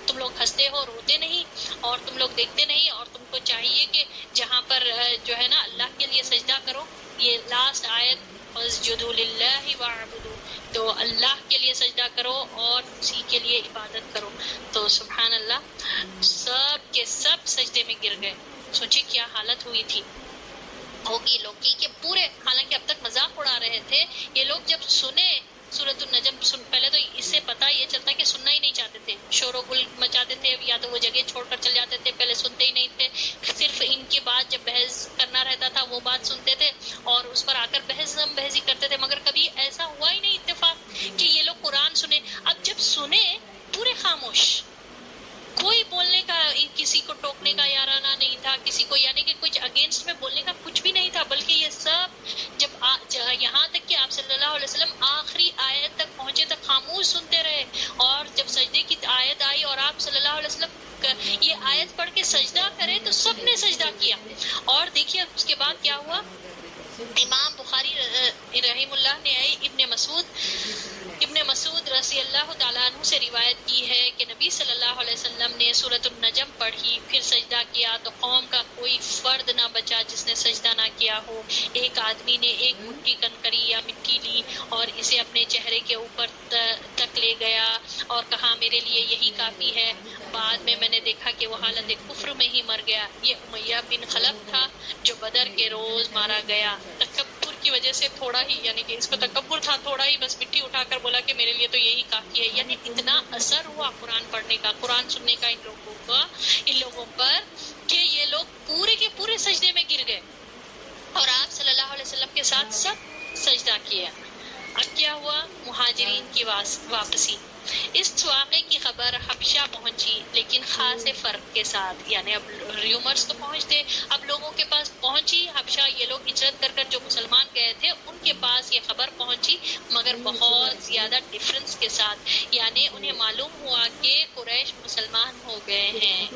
تم لوگ ہنستے ہو، روتے نہیں، اور تم لوگ دیکھتے نہیں، اور تم کو چاہیے کہ جہاں پر جو ہے نا اللہ کے لیے سجدہ کرو. یہ لاسٹ آیت فاسجدوا للہ واعبدوا، تو اللہ کے لیے سجدہ کرو اور اسی کے لیے عبادت کرو. تو سبحان اللہ سب کے سب سجدے میں گر گئے. سوچے کیا حالت ہوئی تھی ہوگی لوگ کی کہ پورے، حالانکہ اب تک مذاق اڑا رہے تھے یہ لوگ، جب سنے سورۃ النجم پہلے تو اس سے پتہ یہ چلتا کہ سننا ہی نہیں چاہتے تھے، شور و گل مچاتے تھے، یا تو وہ جگہ چھوڑ کر چل جاتے تھے، پہلے سنتے ہی نہیں تھے، صرف ان کی بات جب بحث کرنا رہتا تھا وہ بات سنتے تھے اور اس پر آ کر بحثی کرتے تھے، مگر کبھی ایسا ہوا ہی نہیں اتفاق کہ یہ لوگ قرآن سنے. اب جب سنے پورے خاموش، کوئی بولنے کا، کسی کو ٹوکنے کا یارانہ نہیں تھا، کسی کو یعنی کہ کچھ اگینسٹ میں بولنے کا کچھ بھی نہیں تھا، بلکہ یہ سب جب یہاں تک کہ آپ صلی اللہ علیہ وسلم آخری آیت تک پہنچے تک خاموش سنتے رہے، اور جب سجدے کی آیت آئی اور آپ صلی اللہ علیہ وسلم یہ آیت پڑھ کے سجدہ کرے تو سب نے سجدہ کیا. اور دیکھیے اس کے بعد کیا ہوا. امام بخاری رحم اللہ نے ابن مسعود رضی اللہ تعالیٰ عنہ سے روایت کی ہے کہ نبی صلی اللہ علیہ وسلم نے سورۃ النجم پڑھی، پھر سجدہ کیا تو قوم کا کوئی فرد نہ بچا جس نے سجدہ نہ کیا ہو. ایک آدمی نے ایک مٹھی کنکری یا مٹی لی اور اسے اپنے چہرے کے اوپر تک لے گیا اور کہا میرے لیے یہی کافی ہے. بعد میں نے دیکھا کہ وہ حالت کفر میں ہی مر گیا. یہ امیہ بن خلف تھا جو بدر کے روز مارا گیا. تکبر کی وجہ سے تھوڑا ہی، یعنی کہ اس کو تکبر تھا، تھوڑا ہی بس مٹی اٹھا کر بولا کہ میرے لیے تو یہی کافی ہے. یعنی اتنا اثر ہوا قرآن پڑھنے کا، قرآن سننے کا ان لوگوں پر کہ یہ لوگ پورے کے پورے سجدے میں گر گئے اور آپ صلی اللہ علیہ وسلم کے ساتھ سب سجدہ کیا. اب کیا ہوا؟ مہاجرین کی واپسی. اس واقعے کی خبر حبشہ پہنچی، لیکن خاص فرق کے ساتھ، یعنی اب ریومرز تو پہنچتے، اب لوگوں کے پاس پہنچی حبشہ، یہ لوگ ہجرت کر کر جو مسلمان گئے تھے ان کے پاس یہ خبر پہنچی، مگر بہت زیادہ ڈفرنس کے ساتھ. یعنی انہیں معلوم ہوا کہ قریش مسلمان ہو گئے ہیں.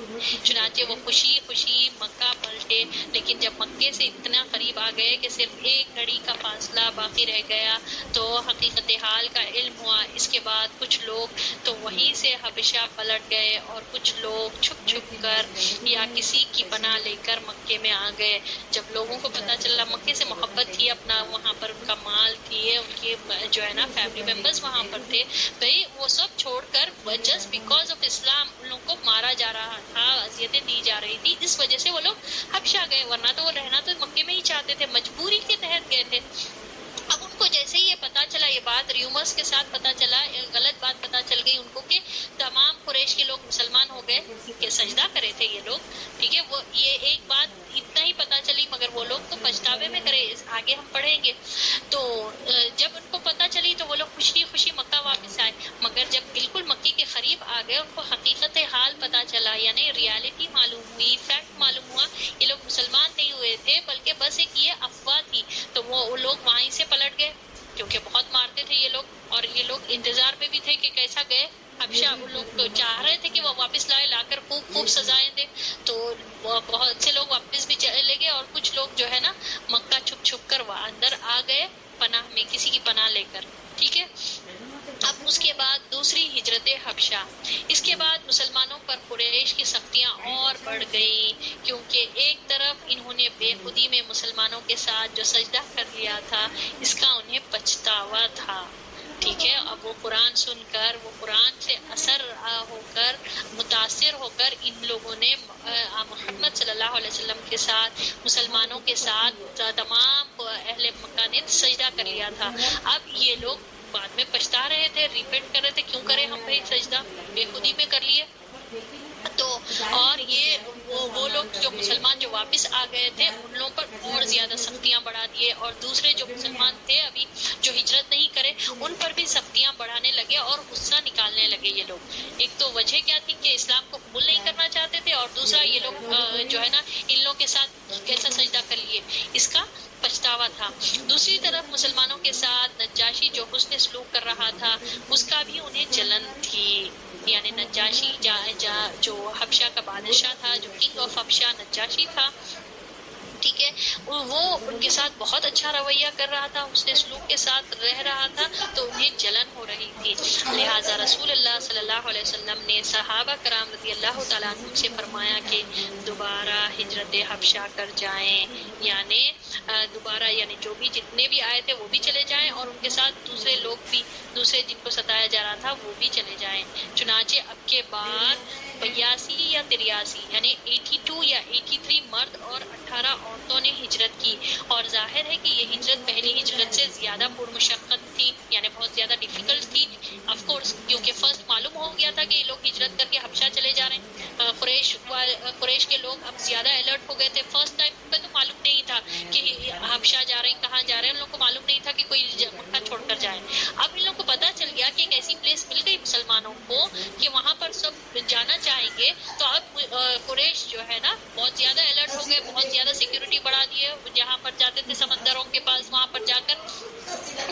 چنانچہ وہ خوشی خوشی مکہ پلٹے، لیکن جب مکے سے اتنا قریب آ گئے کہ صرف ایک گھڑی کا فاصلہ باقی رہ گیا تو حقیقت حال کا علم ہوا. اس کے بعد کچھ لوگ تو وہیں سے حبشہ پلٹ گئے اور کچھ لوگ چھپ چھپ کر یا کسی کی پناہ لے کر مکے میں آ گئے. جب لوگوں کو پتہ چلا مکے سے محبت تھی، اپنا وہاں پر ان کا مال تھی، ان کے جو ہے نا فیملی ممبرز وہاں پر تھے، بھئی وہ سب چھوڑ کر جسٹ بیکاز آف اسلام ان لوگوں کو مارا جا رہا تھا، اذیتیں دی جا رہی تھی، اس وجہ سے وہ لوگ حبشہ گئے، ورنہ تو وہ رہنا تو مکے میں ہی چاہتے تھے، مجبوری کے تحت گئے تھے. اب ان کو جیسے ہی یہ پتا چلا، یہ بات ریومرز کے ساتھ پتا چلا، غلط بات پتا چل گئی ان کو کہ تمام قریش کے لوگ مسلمان ہو گئے کہ سجدہ کرے تھے یہ لوگ، ٹھیک ہے، وہ یہ ایک بات اتنا ہی پتا چلی، مگر وہ لوگ تو پچھتاوے میں کرے، آگے ہم پڑھیں گے. تو جب ان کو پتا چلی تو وہ لوگ خوشی خوشی مکہ واپس آئے، مگر جب بالکل مکے کے قریب آ گئے ان کو حقیقت حال پتا چلا، یعنی ریالٹی معلوم ہوئی، فیکٹ معلوم ہوا. یہ لوگ مسلمان نہیں ہوئے تھے بلکہ بس ایک یہ افواہ تھی. تو وہ لوگ وہیں سے پلٹ گئے کیونکہ بہت مارتے تھے یہ لوگ، اور یہ لوگ انتظار میں بھی تھے کہ کیسا گئے حبشہ. وہ لوگ چاہ رہے تھے کہ وہ واپس لا کر خوب سزائیں دے. تو بہت سے لوگ واپس بھی چلے گئے اور کچھ لوگ جو ہے نا مکہ چھپ چھپ کر اندر آ گئے پناہ میں، کسی کی پناہ لے کر، ٹھیک ہے. اب اس کے بعد دوسری ہجرت حبشہ. اس کے بعد مسلمانوں پر قریش کی سختیاں اور بڑھ گئیں، کیونکہ ایک طرف انہوں نے بے خودی میں مسلمانوں کے ساتھ جو سجدہ کر لیا تھا اس کا انہیں پچھتاوا تھا، ٹھیک ہے. اب وہ قرآن سن کر، وہ قرآن سے اثر ہو کر، متاثر ہو کر ان لوگوں نے محمد صلی اللہ علیہ وسلم کے ساتھ، مسلمانوں کے ساتھ تمام اہل مکہ نے سجدہ کر لیا تھا. اب یہ لوگ بعد میں پچھتا رہے تھے، ریپینٹ کر رہے تھے، کیوں کرے ہم بھائی سجدہ، بے خودی میں کر لیے. تو اور یہ وہ لوگ جو مسلمان جو واپس آ گئے تھے ان لوگوں پر اور زیادہ سختیاں بڑھا دیے، اور دوسرے جو مسلمان تھے ابھی جو ہجرت نہیں کرے ان پر بھی سختیاں بڑھانے لگے اور غصہ نکالنے لگے یہ لوگ. ایک تو وجہ کیا تھی کہ اسلام کو قبول نہیں کرنا چاہتے تھے، اور دوسرا یہ لوگ جو ہے نا ان لوگوں کے ساتھ کیسا سجدہ کر لیے، اس کا پچھتاوا تھا. دوسری طرف مسلمانوں کے ساتھ نجاشی جو حسن سلوک کر رہا تھا اس کا بھی انہیں جلن تھی. یعنی نجاشی جو حبشہ کا بادشاہ تھا، جو کنگ آف حبشہ نجاشی تھا، ٹھیک ہے، وہ ان کے ساتھ بہت اچھا رویہ کر رہا تھا، حسن سلوک کے ساتھ رہ رہا تھا، تو انہیں جلن ہو رہی تھی. لہٰذا رسول اللہ صلی اللہ علیہ وسلم نے صحابہ کرام رضی اللہ تعالیٰ عنہ سے فرمایا کہ دوبارہ ہجرت حبشہ کر جائیں، یعنی دوبارہ یعنی جو بھی جتنے بھی آئے تھے وہ بھی چلے جائیں، اور ان کے ساتھ دوسرے لوگ بھی، دوسرے جن کو ستایا جا رہا تھا وہ بھی چلے جائیں۔ چنانچہ اب کے بعد 82 یا 83 یعنی 82 یا 83 مرد اور 18 عورتوں نے ہجرت کی، اور ظاہر ہے کہ یہ ہجرت پہلی ہجرت سے زیادہ پرمشقت تھی، یعنی بہت زیادہ ڈیفیکلٹ تھی آف کورس، کیونکہ فرسٹ معلوم ہو گیا تھا کہ یہ لوگ ہجرت کر کے حبشہ چلے جا رہے ہیں۔ قریش کے لوگ اب زیادہ الرٹ ہو گئے تھے، فرسٹ ٹائم پہ تو معلوم نہیں تھا کہ حبشہ جا رہے ہیں، کہاں جا رہے ہیں، ان لوگوں کو معلوم نہیں تھا کہ کوئی مکہ چھوڑ کر جائے۔ اب ان لوگوں کو پتہ چل گیا کہ ایک ایسی پلیس مل گئی مسلمانوں کو کہ وہاں پر سب جانا چاہیں گے، تو اب قریش جو ہے نا بہت زیادہ الرٹ ہو گئے، بہت زیادہ سیکیورٹی بڑھا دیے، جہاں پر جاتے تھے سمندروں کے پاس وہاں پر جا کر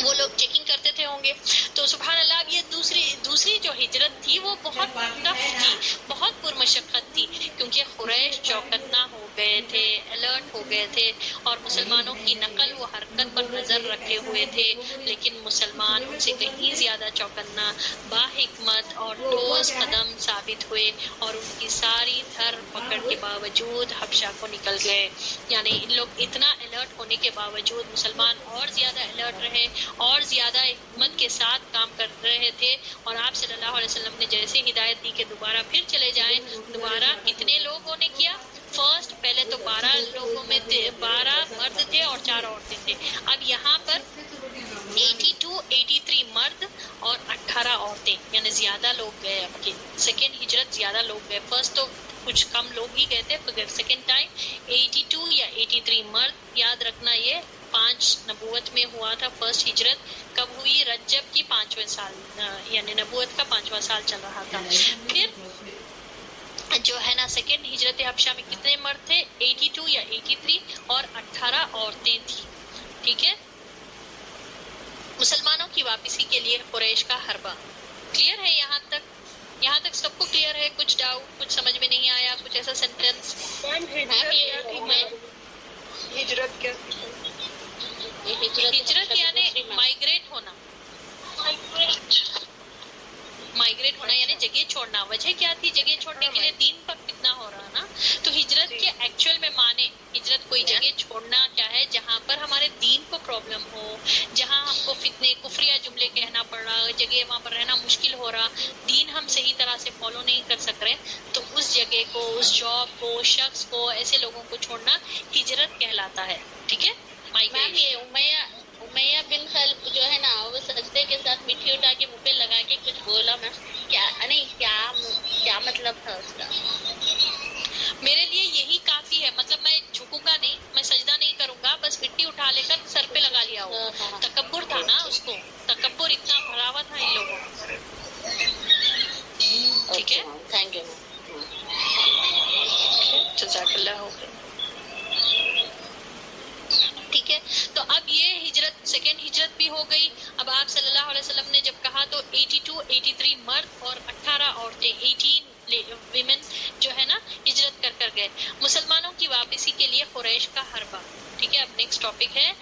وہ لوگ چیکنگ کرتے تھے ہوں گے۔ تو سبحان اللہ، اب یہ دوسری جو ہجرت تھی وہ بہت ٹف تھی، بہت پرمشقت تھی، کیونکہ قریش چوکنا ہو گئے تھے، الرٹ ہو گئے تھے، اور مسلمانوں کی نقل و حرکت پر نظر رکھے ہوئے تھے، لیکن مسلمان ان سے کہیں زیادہ چوکنا، باحکمت اور ٹھوس قدم ثابت ہوئے، اور ان کی ساری دھر پکڑ کے باوجود حبشہ کو نکل گئے۔ یعنی ان لوگ اتنا الرٹ ہونے کے باوجود مسلمان اور زیادہ الرٹ رہے، اور زیادہ حکمت کے ساتھ کام کر رہے تھے، اور آپ صلی اللہ علیہ وسلم نے جیسے ہدایت دی کہ دوبارہ پھر چلے جائیں۔ دوبارہ کتنے لوگوں نے کیا؟ فرسٹ پہلے تو 12 لوگوں میں 12 مرد تھے اور 4 عورتیں تھے، اب یہاں پر 83 مرد اور 18 عورتیں، یعنی زیادہ لوگ گئے۔ اب کی سیکنڈ ہجرت زیادہ لوگ گئے، فرسٹ تو کچھ کم لوگ ہی گئے تھے، سیکنڈ ٹائم 82 یا 83 مرد۔ یاد رکھنا یہ 5 نبوت میں ہوا تھا فرسٹ ہجرت، کب ہوئی؟ رجب کی 5ویں سال، یعنی نبوت کا 5واں سال چل رہا تھا۔ پھر جو ہے نا سیکنڈ ہجرت حبشہ میں کتنے مرد تھے؟ 82 یا 83 اور 18 عورتیں تھیں، ٹھیک ہے۔ مسلمانوں کی واپسی کے لیے قریش کا حربہ، کلیئر ہے یہاں تک؟ یہاں تک سب کو کلیئر ہے؟ کچھ ڈاؤٹ، کچھ سمجھ میں نہیں آیا، کچھ ایسا سینٹینس؟ ہجرت کیا؟ ہجرت یعنی مائگریٹ ہونا، مائگریٹ ہونا یعنی جگہ چھوڑنا۔ وجہ کیا تھی جگہ چھوڑنے کے لیے؟ دین پر فتنہ ہو رہا نا۔ تو ہجرت کے ایکچوئل میں معنی، ہجرت کوئی جگہ چھوڑنا کیا ہے جہاں پر ہمارے دین کو پرابلم ہو، جہاں ہم کو فتنے کفریہ جملے کہنا پڑ رہا، جگہ وہاں پر رہنا مشکل ہو رہا، دین ہم صحیح طرح سے فالو نہیں کر سک رہے، تو اس جگہ کو، اس جاب کو، اس شخص کو، ایسے لوگوں کو چھوڑنا ہجرت کہلاتا ہے، ٹھیک ہے۔ میم یہ امیہ بن خلف جو ہے نا، وہ سجدے کے ساتھ مٹی اٹھا کے منہ پہ لگا کے کچھ بولا نا، کیا مطلب تھا اس کا؟ میرے لیے یہی کافی ہے، مطلب میں جھکوں گا نہیں، میں سجدہ نہیں کروں گا، بس مٹی اٹھا لے کر سر پہ لگا لیا ہو۔ تکبر تھا نا اس کو، تکبر اتنا بھرا ہوا تھا ان لوگوں کو، ٹھیک ہے۔ Thank you. جزاک اللہ خیر، ٹھیک ہے۔ تو اب یہ ہجرت سیکنڈ ہجرت بھی ہو گئی۔ اب آپ صلی اللہ علیہ وسلم نے جب کہا تو 82 83 مرد اور 18 عورتیں، 18 ویمن جو ہے نا ہجرت کر گئے۔ مسلمانوں کی واپسی کے لیے قریش کا حربہ، ٹھیک ہے۔ اب نیکسٹ ٹاپک ہے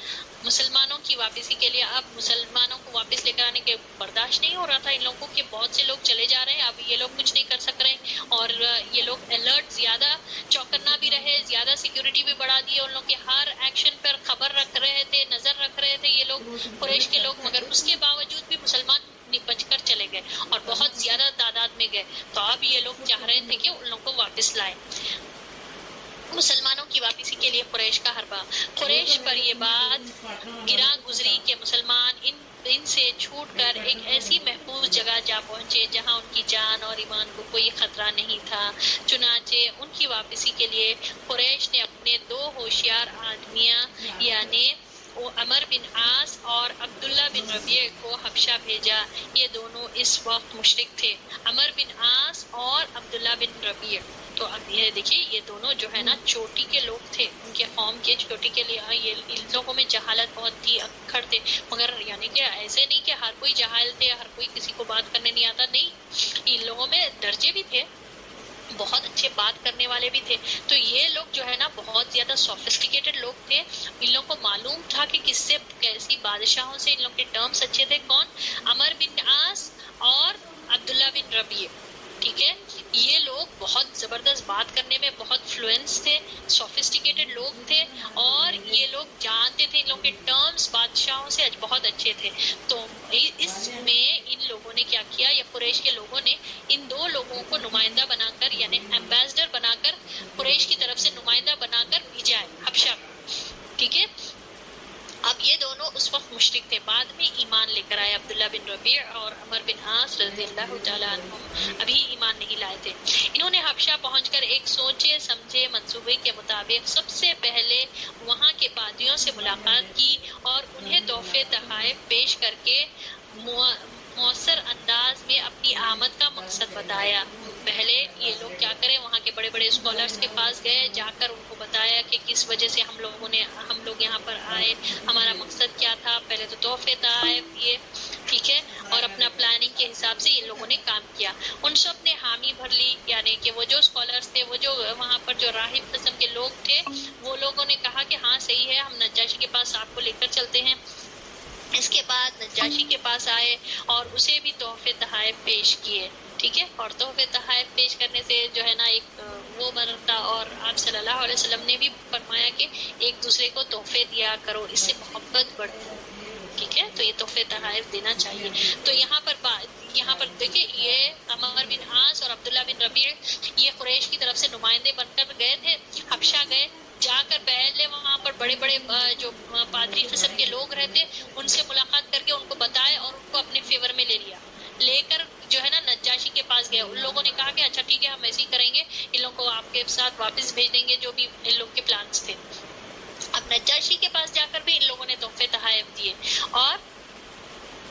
مسلمانوں کی واپسی کے لیے۔ اب مسلمانوں کو واپس لے کر آنے کے برداشت نہیں ہو رہا تھا ان لوگوں کے، بہت سے لوگ چلے جا رہے ہیں، اب یہ لوگ کچھ نہیں کر سک رہے، اور یہ لوگ الرٹ، زیادہ چوکنا بھی رہے، زیادہ سیکیورٹی بھی بڑھا دی، ان لوگ کے ہر ایکشن پر خبر رکھ رہے تھے، نظر رکھ رہے تھے یہ لوگ قریش کے لوگ، مگر اس کے باوجود بھی مسلمان بچ کر چلے گئے اور بہت زیادہ تعداد میں گئے۔ تو اب یہ لوگ چاہ رہے تھے کہ ان لوگوں کو واپس لائیں۔ مسلمانوں کی واپسی کے لیے قریش کا حربہ۔ قریش پر یہ بات گراں گزری کہ مسلمان ان سے چھوٹ کر ایک ایسی محفوظ جگہ جا پہنچے جہاں ان کی جان اور ایمان کو کوئی خطرہ نہیں تھا۔ چنانچہ ان کی واپسی کے لیے قریش نے اپنے 2 ہوشیار آدمیاں یعنی عمر بن عاص اور عبداللہ بن ربیع کو حبشہ بھیجا۔ یہ دونوں اس وقت مشرک تھے، عمر بن عاص اور عبداللہ بن ربیع۔ تو اب یہ دیکھیے یہ دونوں جو ہے نا چوٹی کے لوگ تھے، ان کے قوم کے چوٹی کے لیے یہ ان لوگوں میں جہالت بہت تھی، اکھڑ تھے، مگر یعنی کہ ایسے نہیں کہ ہر کوئی جاہل تھے، ہر کوئی کسی کو بات کرنے نہیں آتا، نہیں، ان لوگوں میں درجے بھی تھے، بہت اچھے بات کرنے والے بھی تھے۔ تو یہ لوگ جو ہے نا بہت زیادہ سوفسٹیکیٹڈ لوگ تھے، ان لوگوں کو معلوم تھا کہ کس سے کیسی بادشاہوں سے ان لوگ کے ٹرمز اچھے تھے۔ کون؟ عمر بن عاص اور عبداللہ بن ربیع، ٹھیک ہے. یہ لوگ بہت زبردست بات کرنے میں بہت فلوئنس تھے, سوفسٹیکیٹڈ لوگ تھے, اور یہ لوگ جانتے تھے, ان لوگوں کے ٹرمز بادشاہوں سے بہت اچھے تھے. تو اس میں ان لوگوں نے کیا کیا, یا قریش کے لوگوں نے ان دو لوگوں کو نمائندہ بنا کر, یعنی ایمبیسڈر بنا کر, قریش کی طرف سے نمائندہ بنا کر بھیجا ہے حبشہ. ٹھیک ہے. اب یہ دونوں اس وقت مشرک تھے, بعد میں ایمان لے کر آئے. عبداللہ بن ربیع اور عمر بن عاص رضی اللہ تعالیٰ عنہم ابھی ایمان نہیں لائے تھے. انہوں نے حبشہ پہنچ کر ایک سوچے سمجھے منصوبے کے مطابق سب سے پہلے وہاں کے پادریوں سے ملاقات کی اور انہیں تحفے تحائف پیش کر کے مؤثر انداز میں اپنی آمد کا مقصد بتایا. پہلے یہ لوگ کیا کریں, وہاں کے بڑے بڑے اسکالرس کے پاس گئے, جا کر ان کو بتایا کہ کس وجہ سے ہم لوگ یہاں پر آئے, ہمارا مقصد کیا تھا. پہلے تو تحفے تحائف دیے, ٹھیک ہے, اور اپنا پلاننگ کے حساب سے ان لوگوں نے کام کیا. ان سب نے حامی بھر لی, یعنی کہ وہ جو اسکالرس تھے, وہ جو وہاں پر جو راہب قسم کے لوگ تھے, وہ لوگوں نے کہا کہ ہاں صحیح ہے, ہم نجاشی کے پاس آپ کو لے کر چلتے ہیں. اس کے بعد نجاشی کے پاس آئے اور اسے بھی تحفے تحائف پیش کیے. ٹھیک ہے. اور تحفے تحائف پیش کرنے سے جو ہے نا ایک وہ بنتا, اور آپ صلی اللہ علیہ وسلم نے بھی فرمایا کہ ایک دوسرے کو تحفے دیا کرو, اس سے محبت بڑھتی ہے. ٹھیک ہے. تو یہ تحفے تحائف دینا چاہیے. تو یہاں پر دیکھیں, یہ عمر بن عاص اور عبداللہ بن ربیع یہ قریش کی طرف سے نمائندے بن کر گئے تھے, حبشہ گئے. جا کر پہلے وہاں پر بڑے بڑے جو پادری قسم کے لوگ رہتے, ان سے ملاقات کر کے ان کو بتائے اور ان کو اپنے فیور میں لے لیا. لے کر جو ہے نا نجاشی کے پاس گئے. ان لوگوں نے کہا کہ اچھا ٹھیک ہے, ہم ایسے ہی کریں گے, ان لوگوں کو آپ کے ساتھ واپس بھیج دیں گے جو بھی ان لوگوں کے پلانس تھے. اب نجاشی کے پاس جا کر بھی ان لوگوں نے تحفے تحائف دیے, اور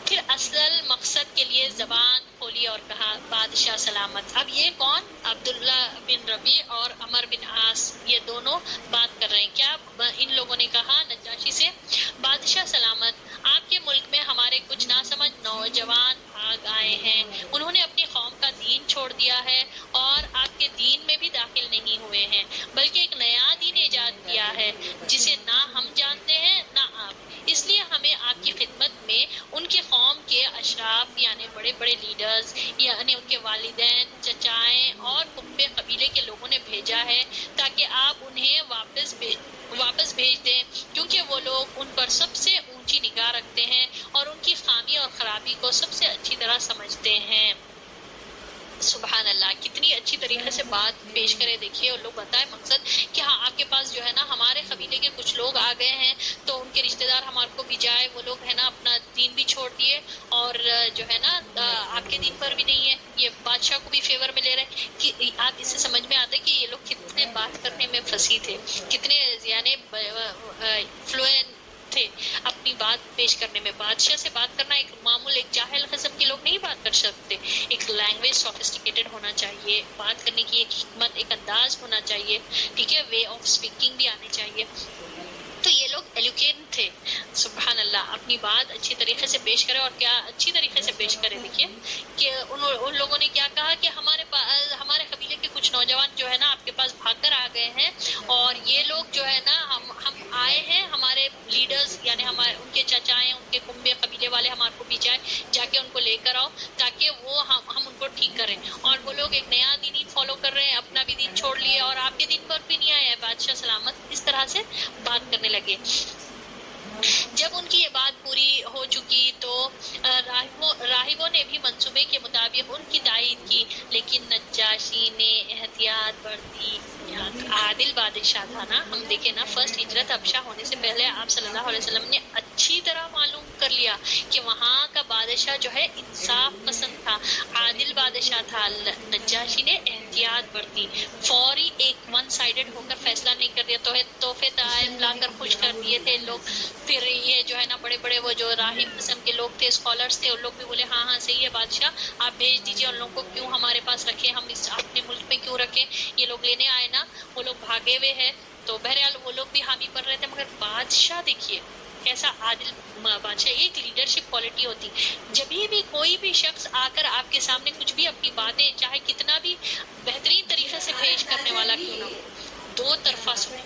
پھر اصل مقصد کے لیے زبان کھولی اور کہا بادشاہ سلامت. اب یہ کون, عبداللہ بن ربیع اور عمر بن عاص, یہ دونوں بات کر رہے ہیں. کیا ان لوگوں نے کہا نجاشی سے, بادشاہ سلامت, آپ کے ملک میں ہمارے کچھ ناسمجھ نوجوان بھاگ آئے ہیں. انہوں نے اپنی قوم کا دین چھوڑ دیا ہے اور آپ کے دین میں بھی داخل نہیں ہوئے ہیں, بلکہ ایک نیا دین ایجاد کیا ہے جسے نہ ہم جانتے ہیں نہ آپ. اس لیے ہمیں آپ کی خدمت میں ان کی قوم کے اشراف, یعنی بڑے بڑے لیڈرز, یعنی ان کے والدین, چچائیں اور کنبے قبیلے کے لوگوں نے بھیجا ہے تاکہ آپ انہیں واپس بھیج دیں, کیونکہ وہ لوگ ان پر سب سے اونچی نگاہ رکھتے ہیں اور ان کی خامی اور خرابی کو سب سے اچھی طرح سمجھتے ہیں. سبحان اللہ, کتنی اچھی طریقے سے بات پیش کرے. دیکھیے, اور لوگ بتائے مقصد کہ ہاں آپ کے پاس جو ہے نا ہمارے قبیلے کے کچھ لوگ آ گئے ہیں, تو ان کے رشتہ دار ہمارے کو بھی جائے, وہ لوگ ہے نا اپنا دین بھی چھوڑ دیے اور جو ہے نا آپ کے دین پر بھی نہیں ہے. یہ بادشاہ کو بھی فیور میں لے رہے ہیں. کہ آپ اس سے سمجھ میں آتا ہے کہ یہ لوگ کتنے بات کرنے میں فصیح تھے, کتنے یعنی فلوئنٹ تھے اپنی بات پیش کرنے میں. بادشاہ سے بات کرنا ایک معمول, ایک جاہل قسم کے لوگ نہیں بات کر سکتے. ایک لینگویج سوفسٹیکیٹڈ ہونا چاہیے, بات کرنے کی ایک حکمت, ایک انداز ہونا چاہیے. ٹھیک ہے. وے آف اسپیکنگ بھی آنی چاہیے. تو یہ لوگ ایجوکیٹڈ تھے. سبحان اللہ, اپنی بات اچھی طریقے سے پیش کرے, اور کیا اچھی طریقے سے پیش کرے. دیکھیے کہ ان لوگوں نے کیا کہا کہ ہمارے قبیلے کے کچھ نوجوان جو ہے نا آپ کے پاس بھاگ کر آ گئے ہیں, اور یہ لوگ جو ہے نا ہم آئے ہیں, ہمارے لیڈرز یعنی ان کے چچائیں, ان کے کنبے قبیلے والے ہمارے کو بھی جا کے ان کو لے کر آؤ تاکہ وہ ہم ان کو ٹھیک کریں. اور وہ لوگ ایک نیا دین ہی فالو کر رہے ہیں, اپنا بھی دین چھوڑ لیے اور آپ کے دین پر بھی نہیں آئے ہیں. بادشاہ سلامت اس طرح سے بات کرنے لگے. جب ان کی یہ بات پوری ہو چکی تو راہبوں نے بھی منصوبے کے مطابق ان کی تائید کی, لیکن نجاشی نے احتیاط برتی. عادل بادشاہ تھا نا, ہم دیکھیں نا فرسٹ ہجرت حبشہ ہونے سے پہلے آپ صلی اللہ علیہ وسلم نے اچھی طرح معلوم کر لیا کہ وہاں کا بادشاہ جو ہے انصاف پسند تھا, عادل بادشاہ تھا. نجاشی نے احتیاط برتی, فوری ایک ون سائیڈڈ ہو کر فیصلہ نہیں کر دیا. تحفے تحائف لا کر خوش کر دیے تھے لوگ. پھر یہ جو ہے نا بڑے بڑے وہ جو راہب قسم کے لوگ تھے, اسکالرس تھے, ان لوگ بھی بولے ہاں صحیح ہے بادشاہ, آپ بھیج دیجیے. ان لوگوں کو کیوں ہمارے پاس رکھیں, ہم اپنے ملک میں کیوں رکھیں, یہ لوگ لینے آئے نا, وہ لوگ بھاگے ہوئے ہیں. تو بہرحال وہ لوگ بھی حامی بن رہے تھے, مگر بادشاہ دیکھیے کیسا عادل بادشاہ. ایک لیڈرشپ کوالٹی ہوتی, جب بھی کوئی بھی شخص آ کر آپ کے سامنے کچھ بھی اپنی باتیں چاہے کتنا بھی بہترین طریقے سے پیش کرنے والا کیوں نہ ہو, دو طرفہ سنیں.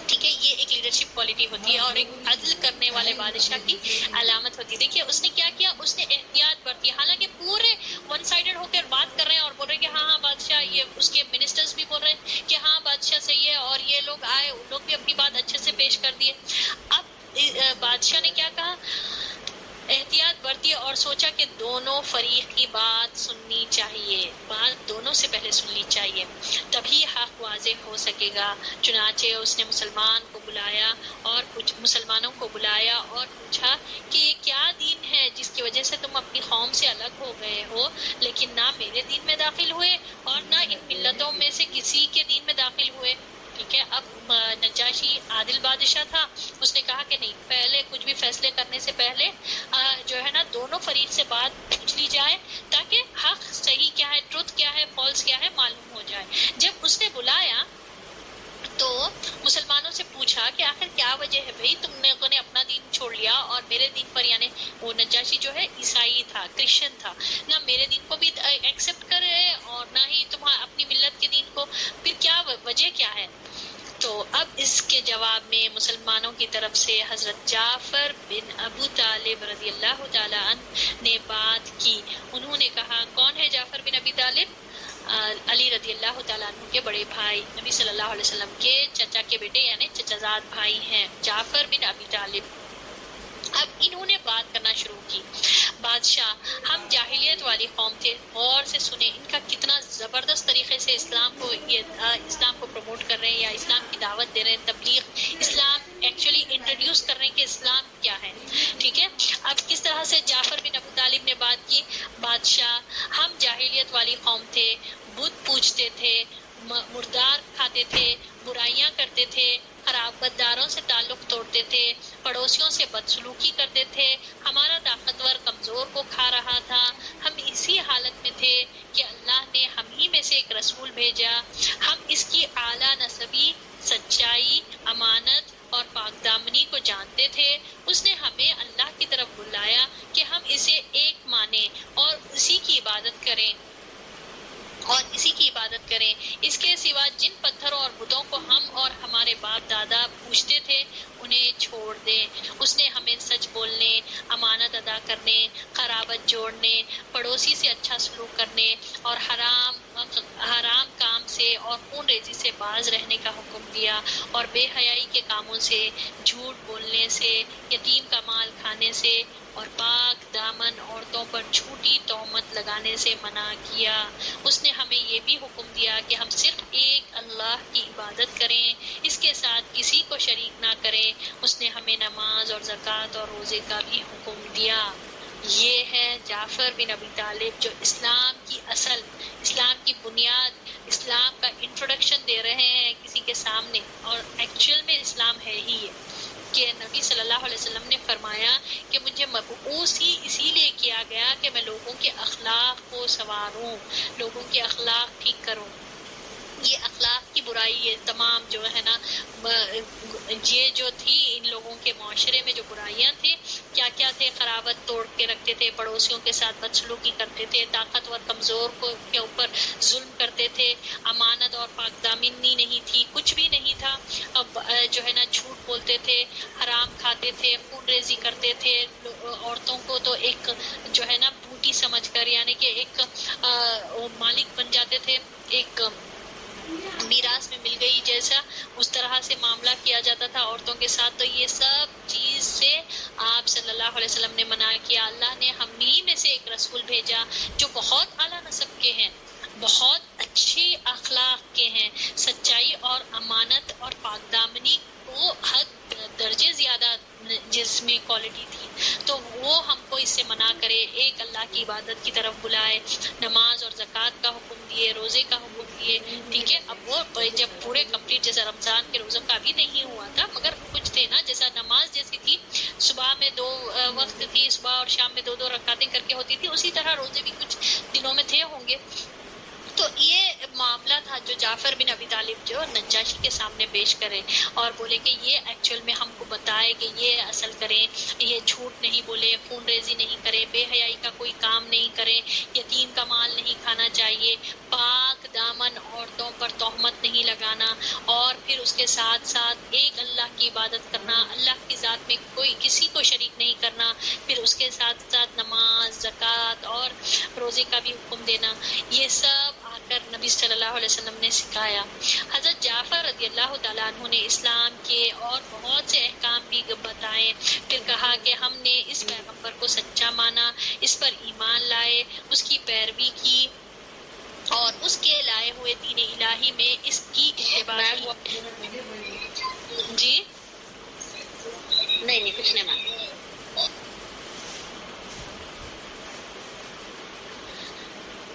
ٹھیک ہے، یہ ایک لیڈرشپ کوالٹی ہوتی ہے اور ایک عدل کرنے والے بادشاہ کی علامت ہوتی ہے. دیکھیے اس نے کیا کیا، اس نے احتیاط برتی، حالانکہ پورے ون سائیڈڈ ہو کر بات کر رہے ہیں اور بول رہے ہیں کہ ہاں بادشاہ، یہ اس کے منسٹرز بھی بول رہے ہیں کہ ہاں بادشاہ صحیح ہے، اور یہ لوگ آئے، ان لوگ بھی اپنی بات اچھے سے پیش کر دیے. اب بادشاہ نے کیا کہا، احتیاط برتی اور سوچا کہ دونوں فریق کی بات سننی چاہیے، بات دونوں سے پہلے سننی چاہیے، تبھی حق واضح ہو سکے گا. چنانچہ اس نے مسلمانوں کو بلایا اور پوچھا کہ یہ کیا دین ہے جس کی وجہ سے تم اپنی قوم سے الگ ہو گئے ہو، لیکن نہ میرے دین میں داخل ہوئے اور نہ ان ملتوں میں سے کسی کے دین میں داخل ہوئے. ٹھیک ہے، اب نجاشی عادل بادشاہ تھا، اس نے کہا کہ نہیں، پہلے کچھ بھی فیصلے کرنے سے پہلے جو ہے نا دونوں فریق سے بات پوچھ لی جائے تاکہ حق صحیح کیا ہے، ٹروتھ کیا ہے، فالس کیا ہے معلوم ہو جائے. جب اس نے بلایا تو مسلمانوں سے پوچھا کہ آخر کیا وجہ ہے بھائی، تم لوگوں نے اپنا دین چھوڑ لیا اور میرے دین پر، یعنی وہ نجاشی جو ہے عیسائی تھا، کرسچن تھا، نہ میرے دین کو بھی ایکسیپٹ کر رہے اور نہ ہی تم اپنی ملت کے دین کو، پھر کیا وجہ کیا ہے؟ تو اب اس کے جواب میں مسلمانوں کی طرف سے حضرت جعفر بن ابو طالب رضی اللہ تعالیٰ عنہ نے بات کی. انہوں نے کہا، کون ہے جعفر بن ابی طالب؟ علی رضی اللہ تعالیٰ عنہ کے بڑے بھائی، نبی صلی اللہ علیہ وسلم کے چچا کے بیٹے، یعنی چچا زاد بھائی ہیں، جعفر بن ابی طالب. اب انہوں نے بات کرنا شروع کی. بادشاہ، ہم جاہلیت والی قوم تھے، غور سے سنیں ان کا کتنا زبردست طریقے سے اسلام کو پروموٹ کر رہے ہیں یا اسلام کی دعوت دے رہے ہیں، تبلیغ اسلام ایکچولی انٹروڈیوس کر رہے ہیں کہ اسلام کیا ہے. ٹھیک ہے، اب کس طرح سے جعفر بن ابو طالب نے بات کی. بادشاہ، ہم جاہلیت والی قوم تھے، بت پوجتے تھے، مردار کھاتے تھے، برائیاں کرتے تھے، خرابتداروں سے تعلق توڑتے تھے، پڑوسیوں سے بدسلوکی کرتے تھے، ہمارا طاقتور کمزور کو کھا رہا تھا. ہم اسی حالت میں تھے کہ اللہ نے ہم ہی میں سے ایک رسول بھیجا. ہم اس کی اعلیٰ نسبی، سچائی، امانت اور پاک دامنی کو جانتے تھے. اس نے ہمیں اللہ کی طرف بلایا کہ ہم اسے ایک مانیں اور اسی کی عبادت کریں. اس کے سوا جن پتھروں اور بتوں کو ہم اور ہمارے باپ دادا پوجتے تھے انہیں چھوڑ دیں. اس نے ہمیں سچ بولنے، امانت ادا کرنے، قرابت جوڑنے، پڑوسی سے اچھا سلوک کرنے اور حرام کام سے اور خون ریزی سے باز رہنے کا حکم دیا، اور بے حیائی کے کاموں سے، جھوٹ بولنے سے، یتیم کا مال کھانے سے اور پاک دامن عورتوں پر جھوٹی تہمت لگانے سے منع کیا. اس نے ہمیں یہ بھی حکم دیا کہ ہم صرف ایک اللہ کی عبادت کریں، اس کے ساتھ کسی کو شریک نہ کریں. اس نے ہمیں نماز اور زکوٰۃ اور روزے کا بھی حکم دیا. یہ ہے جعفر بن ابی طالب جو اسلام کی اصل، اسلام کی بنیاد، اسلام کا انٹروڈکشن دے رہے ہیں کسی کے سامنے. اور ایکچوئل میں اسلام ہے ہی ہے کہ نبی صلی اللہ علیہ وسلم نے فرمایا کہ مجھے مبعوث ہی اسی لیے کیا گیا کہ میں لوگوں کے اخلاق کو سنواروں، لوگوں کے اخلاق ٹھیک کروں. یہ اخلاق کی برائی، یہ تمام جو ہے نا، یہ جو تھی ان لوگوں کے معاشرے میں جو برائیاں تھیں، کیا کیا تھے، خرابت توڑ کے رکھتے تھے، پڑوسیوں کے ساتھ بدسلوکی کرتے تھے، طاقتور کمزور کے اوپر ظلم کرتے تھے، امانت اور پاک دامنی نہیں تھی، کچھ بھی نہیں تھا. اب جو ہے نا جھوٹ بولتے تھے، حرام کھاتے تھے، خون ریزی کرتے تھے، عورتوں کو تو ایک جو ہے نا بوٹی سمجھ کر، یعنی کہ ایک مالک بن جاتے تھے، ایک میراث میں مل گئی جیسا، اس طرح سے معاملہ کیا جاتا تھا عورتوں کے ساتھ. تو یہ سب چیز سے آپ صلی اللہ علیہ وسلم نے منع کیا. اللہ نے ہم ہی میں سے ایک رسول بھیجا جو بہت اعلیٰ نسب کے ہیں، بہت اچھے اخلاق کے ہیں، سچائی اور امانت اور پاک دامنی کو حد درجے زیادہ جس میں کوالٹی تھی، تو وہ ہم کو اس سے منع کرے، ایک اللہ کی عبادت کی طرف بلائے، نماز اور زکوٰۃ کا حکم دیے، روزے کا حکم دیے. ٹھیک ہے، اب وہ جب پورے کمپلیٹ، جیسا رمضان کے روزوں کا بھی نہیں ہوا تھا مگر کچھ تھے نا، جیسا نماز جیسی تھی، صبح میں 2 وقت تھی، صبح اور شام میں 2 رکعتیں کر کے ہوتی تھی، اسی طرح روزے بھی کچھ دنوں میں تھے ہوں گے. تو یہ معاملہ تھا جو جعفر بن ابی طالب جو نجاشی کے سامنے پیش کرے اور بولے کہ یہ ایکچوئل میں ہم کو بتائے کہ یہ اصل کریں، یہ جھوٹ نہیں بولے، خون ریزی نہیں کرے، بے حیائی کا کوئی کام نہیں کرے، یتیم کا مال نہیں کھانا چاہیے، پاک دامن عورتوں پر تہمت نہیں لگانا، اور پھر اس کے ساتھ ساتھ ایک اللہ کی عبادت کرنا، اللہ کی ذات میں کوئی کسی کو شریک نہیں کرنا، پھر اس کے ساتھ ساتھ نماز، زکوٰۃ اور روزے کا بھی حکم دینا، یہ سب آ کر نبی صلی اللہ علیہ وسلم نے سکھایا۔ حضرت جعفر رضی اللہ تعالیٰ عنہ نے اسلام کے اور بہت سے احکام بھی بتائے، پھر کہا کہ ہم نے اس پیغمبر کو سچا مانا، اس پر ایمان لائے، اس کی پیروی کی اور اس کے لائے ہوئے دین الہی میں اس کی اتباع کی۔ جی نہیں کچھ نہیں مانتے۔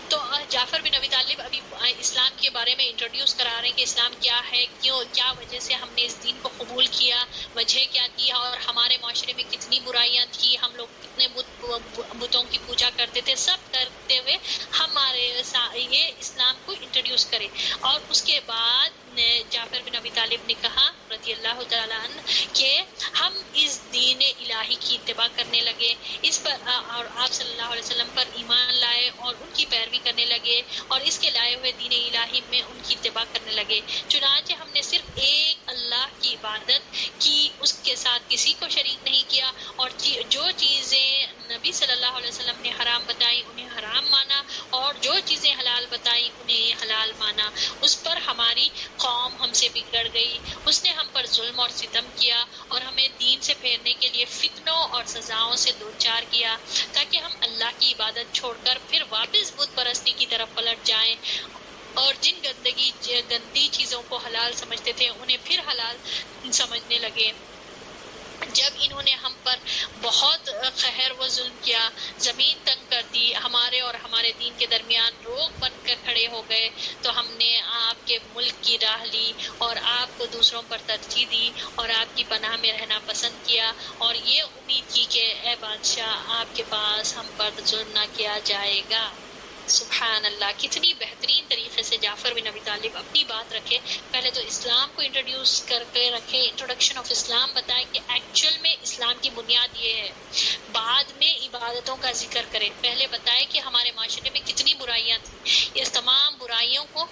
تو جعفر بن ابی طالب ابھی اسلام کے بارے میں انٹروڈیوس کرا رہے ہیں کہ اسلام کیا ہے، کیا وجہ سے ہم نے اس دین کو قبول کیا، وجہ کیا تھی، اور ہمارے معاشرے میں کتنی برائیاں تھیں، ہم لوگ کتنے بتوں کی پوجا کرتے تھے، سب کرتے ہوئے ہمارے یہ اسلام کو انٹروڈیوس کرے۔ اور اس کے بعد جعفر بن ابی طالب نے کہا رضی اللہ تعالیٰ عنہ کہ ہم اس دین الہی کی اتباع کرنے لگے، اس پر اور آپ صلی اللہ علیہ وسلم پر ایمان لائے اور ان کی پیروی کرنے لگے اور اس کے لائے ہوئے دین الہی میں ان کی اتباع کرنے لگے۔ چنانچہ ہم نے صرف ایک اللہ کی عبادت کی، اس کے ساتھ کسی کو شریک نہیں کیا، اور جو چیزیں نبی صلی اللہ علیہ وسلم نے حرام بتائی انہیں حرام مانا، اور جو چیزیں حلال بتائی انہیں حلال مانا۔ اس پر ہماری قوم ہم سے بگڑ گئی، اس نے ہم پر ظلم اور ستم کیا اور ہمیں دین سے پھیرنے کے لیے فتنوں اور سزاؤں سے دوچار کیا، تاکہ ہم اللہ کی عبادت چھوڑ کر پھر واپس بت پرستی کی طرف پلٹ جائیں، اور جن گندی چیزوں کو حلال سمجھتے تھے انہیں پھر حلال سمجھنے لگے۔ جب انہوں نے ہم پر بہت قہر و ظلم کیا، زمین تنگ کر دی، ہمارے اور ہمارے دین کے درمیان روک بن کر کھڑے ہو گئے، تو ہم نے آپ کے ملک کی راہ لی اور آپ کو دوسروں پر ترجیح دی اور آپ کی پناہ میں رہنا پسند کیا، اور یہ امید کی کہ اے بادشاہ آپ کے پاس ہم پر ظلم نہ کیا جائے گا۔ سبحان اللہ، کتنی بہترین طریقے سے جعفر بن ابی طالب اپنی بات رکھے۔ پہلے تو اسلام کو انٹروڈیوس کر کے رکھے، انٹروڈکشن آف اسلام بتائے کہ ایکچوئل میں اسلام کی بنیاد یہ ہے، بعد میں عبادتوں کا ذکر کرے۔ پہلے بتائے کہ ہمارے معاشرے میں کتنی برائیاں تھیں، اس تمام برائیوں کو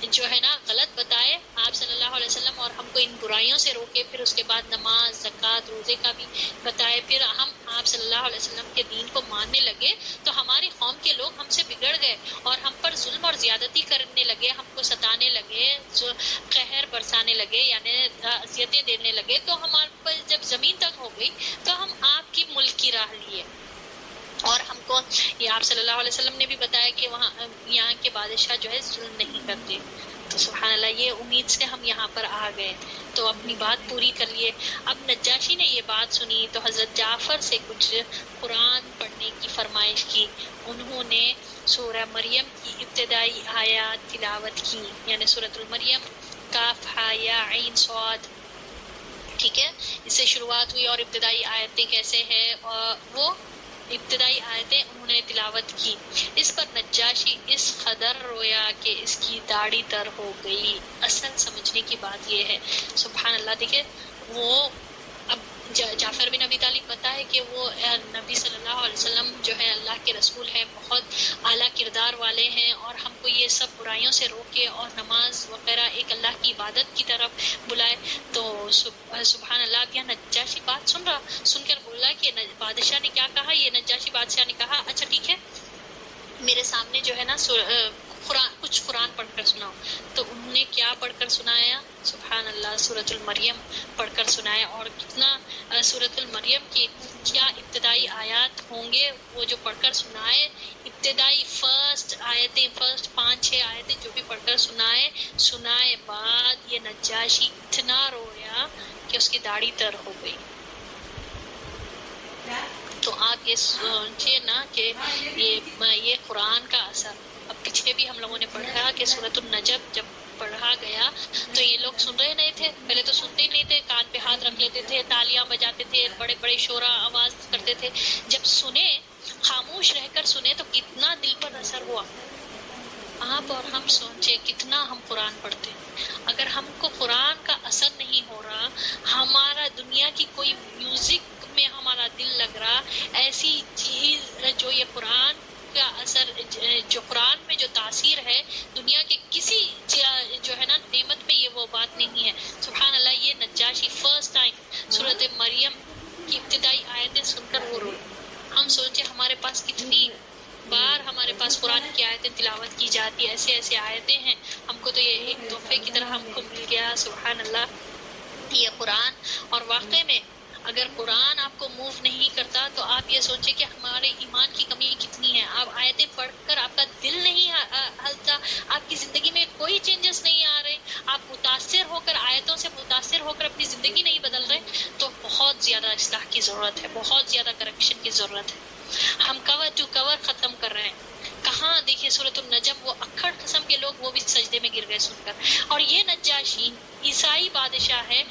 جو ہے نا غلط بتائے آپ صلی اللہ علیہ وسلم، اور ہم کو ان برائیوں سے روکے۔ پھر اس کے بعد نماز، زکوٰۃ، روزے کا بھی بتائے۔ پھر ہم آپ صلی اللہ علیہ وسلم کے دین کو ماننے لگے تو ہماری قوم کے لوگ ہم سے بگڑ گئے اور ہم پر ظلم اور زیادتی کرنے لگے، ہم کو ستانے لگے، قہر برسانے لگے، یعنی اذیتیں دینے لگے۔ تو ہمارے پر جب زمین تک ہو گئی تو ہم آپ کی ملک کی راہ لیے، اور ہم کو یہ آپ صلی اللہ علیہ وسلم نے بھی بتایا کہ وہاں یہاں کے بادشاہ جو ہے ظلم نہیں کرتے۔ تو سبحان اللہ، یہ امید سے ہم یہاں پر آ گئے تو اپنی بات پوری کر لیے۔ اب نجاشی نے یہ بات سنی تو حضرت جعفر سے کچھ قرآن پڑھنے کی فرمائش کی۔ انہوں نے سورہ مریم کی ابتدائی آیات تلاوت کی، یعنی سورۃ المریم کاف ہا یا عین صاد، ٹھیک ہے، اس سے شروعات ہوئی، اور ابتدائی آیتیں کیسے ہیں، اور وہ ابتدائی آیتیں انہوں نے تلاوت کی۔ اس پر نجاشی اس قدر رویا کہ اس کی داڑھی تر ہو گئی۔ اصل سمجھنے کی بات یہ ہے، سبحان اللہ، دیکھیں وہ اب جعفر بن ابی طالب پتا ہے کہ وہ نبی صلی اللہ علیہ وسلم جو ہے اللہ کے رسول ہیں، بہت اعلیٰ کردار والے ہیں، اور ہم کو یہ سب برائیوں سے روکے اور نماز وغیرہ ایک اللہ کی عبادت کی طرف بلائے۔ تو سبحان اللہ، اب یہاں نجاشی بات سن کر بولا کہ بادشاہ نے کیا کہا۔ یہ نجاشی بادشاہ نے کہا اچھا ٹھیک ہے، میرے سامنے جو ہے نا کچھ قرآن پڑھ کر سناؤ۔ تو انہوں نے کیا پڑھ کر سنایا؟ سبحان اللہ، سورۃ المریم پڑھ کر سنایا۔ اور کتنا سورۃ المریم کی کیا ابتدائی آیات ہوں گے وہ جو پڑھ کر سنائے، ابتدائی فرسٹ 5-6 آیتیں جو بھی پڑھ کر سنائے بعد یہ نجاشی اتنا رویا کہ اس کی داڑھی تر ہو گئی۔ تو آپ یہ سوچیے نا کہ یہ قرآن کا اثر۔ اب پیچھے بھی ہم لوگوں نے پڑھا کہ سورۃ النجم جب پڑھا گیا تو یہ لوگ سن رہے نہیں تھے، پہلے تو سنتے ہی نہیں تھے، کان پہ ہاتھ رکھ لیتے تھے، تالیاں بجاتے تھے، بڑے بڑے شورا آواز کرتے تھے۔ جب سنے، خاموش رہ کر سنے تو کتنا دل پر اثر ہوا، آپ اور ہم سوچیں کتنا ہم قرآن پڑھتے ہیں. اگر ہم کو قرآن کا اثر نہیں ہو رہا، ہمارا دنیا کی کوئی میوزک میں ہمارا دل لگ رہا، ایسی چیز جو یہ قرآن کا اثر، جو قرآن میں جو تاثیر ہے دنیا کے کسی جو ہے نا نعمت میں یہ وہ بات نہیں ہے. سبحان اللہ. یہ نجاشی فرسٹ ٹائم سورۃ مریم کی ابتدائی آیتیں سن کر وہ روئے. ہم سوچے ہمارے پاس کتنی بار ہمارے پاس قرآن کی آیتیں تلاوت کی جاتی، ایسے ایسے آیتیں ہیں، ہم کو تو یہ ایک تحفے کی طرح ہم کو مل گیا. سبحان اللہ. یہ قرآن، اور واقع میں اگر قرآن آپ کو موو نہیں کرتا تو آپ یہ سوچیں کہ ہمارے ایمان کی کمی کتنی ہے. آپ آیتیں پڑھ کر آپ کا دل نہیں ہلتا، آپ کی زندگی میں کوئی چینجز نہیں آ رہے، آپ متاثر ہو کر، آیتوں سے متاثر ہو کر اپنی زندگی نہیں بدل رہے، تو بہت زیادہ اصلاح کی ضرورت ہے، بہت زیادہ کریکشن کی ضرورت ہے. ہم کور ٹو کور ختم کر رہے ہیں. کہاں دیکھیے سورۃ النجم، وہ اکھڑ قسم کے لوگ وہ بھی سجدے میں گر گئے سن کر. اور یہ نجاشی عیسائی بادشاہ ہے.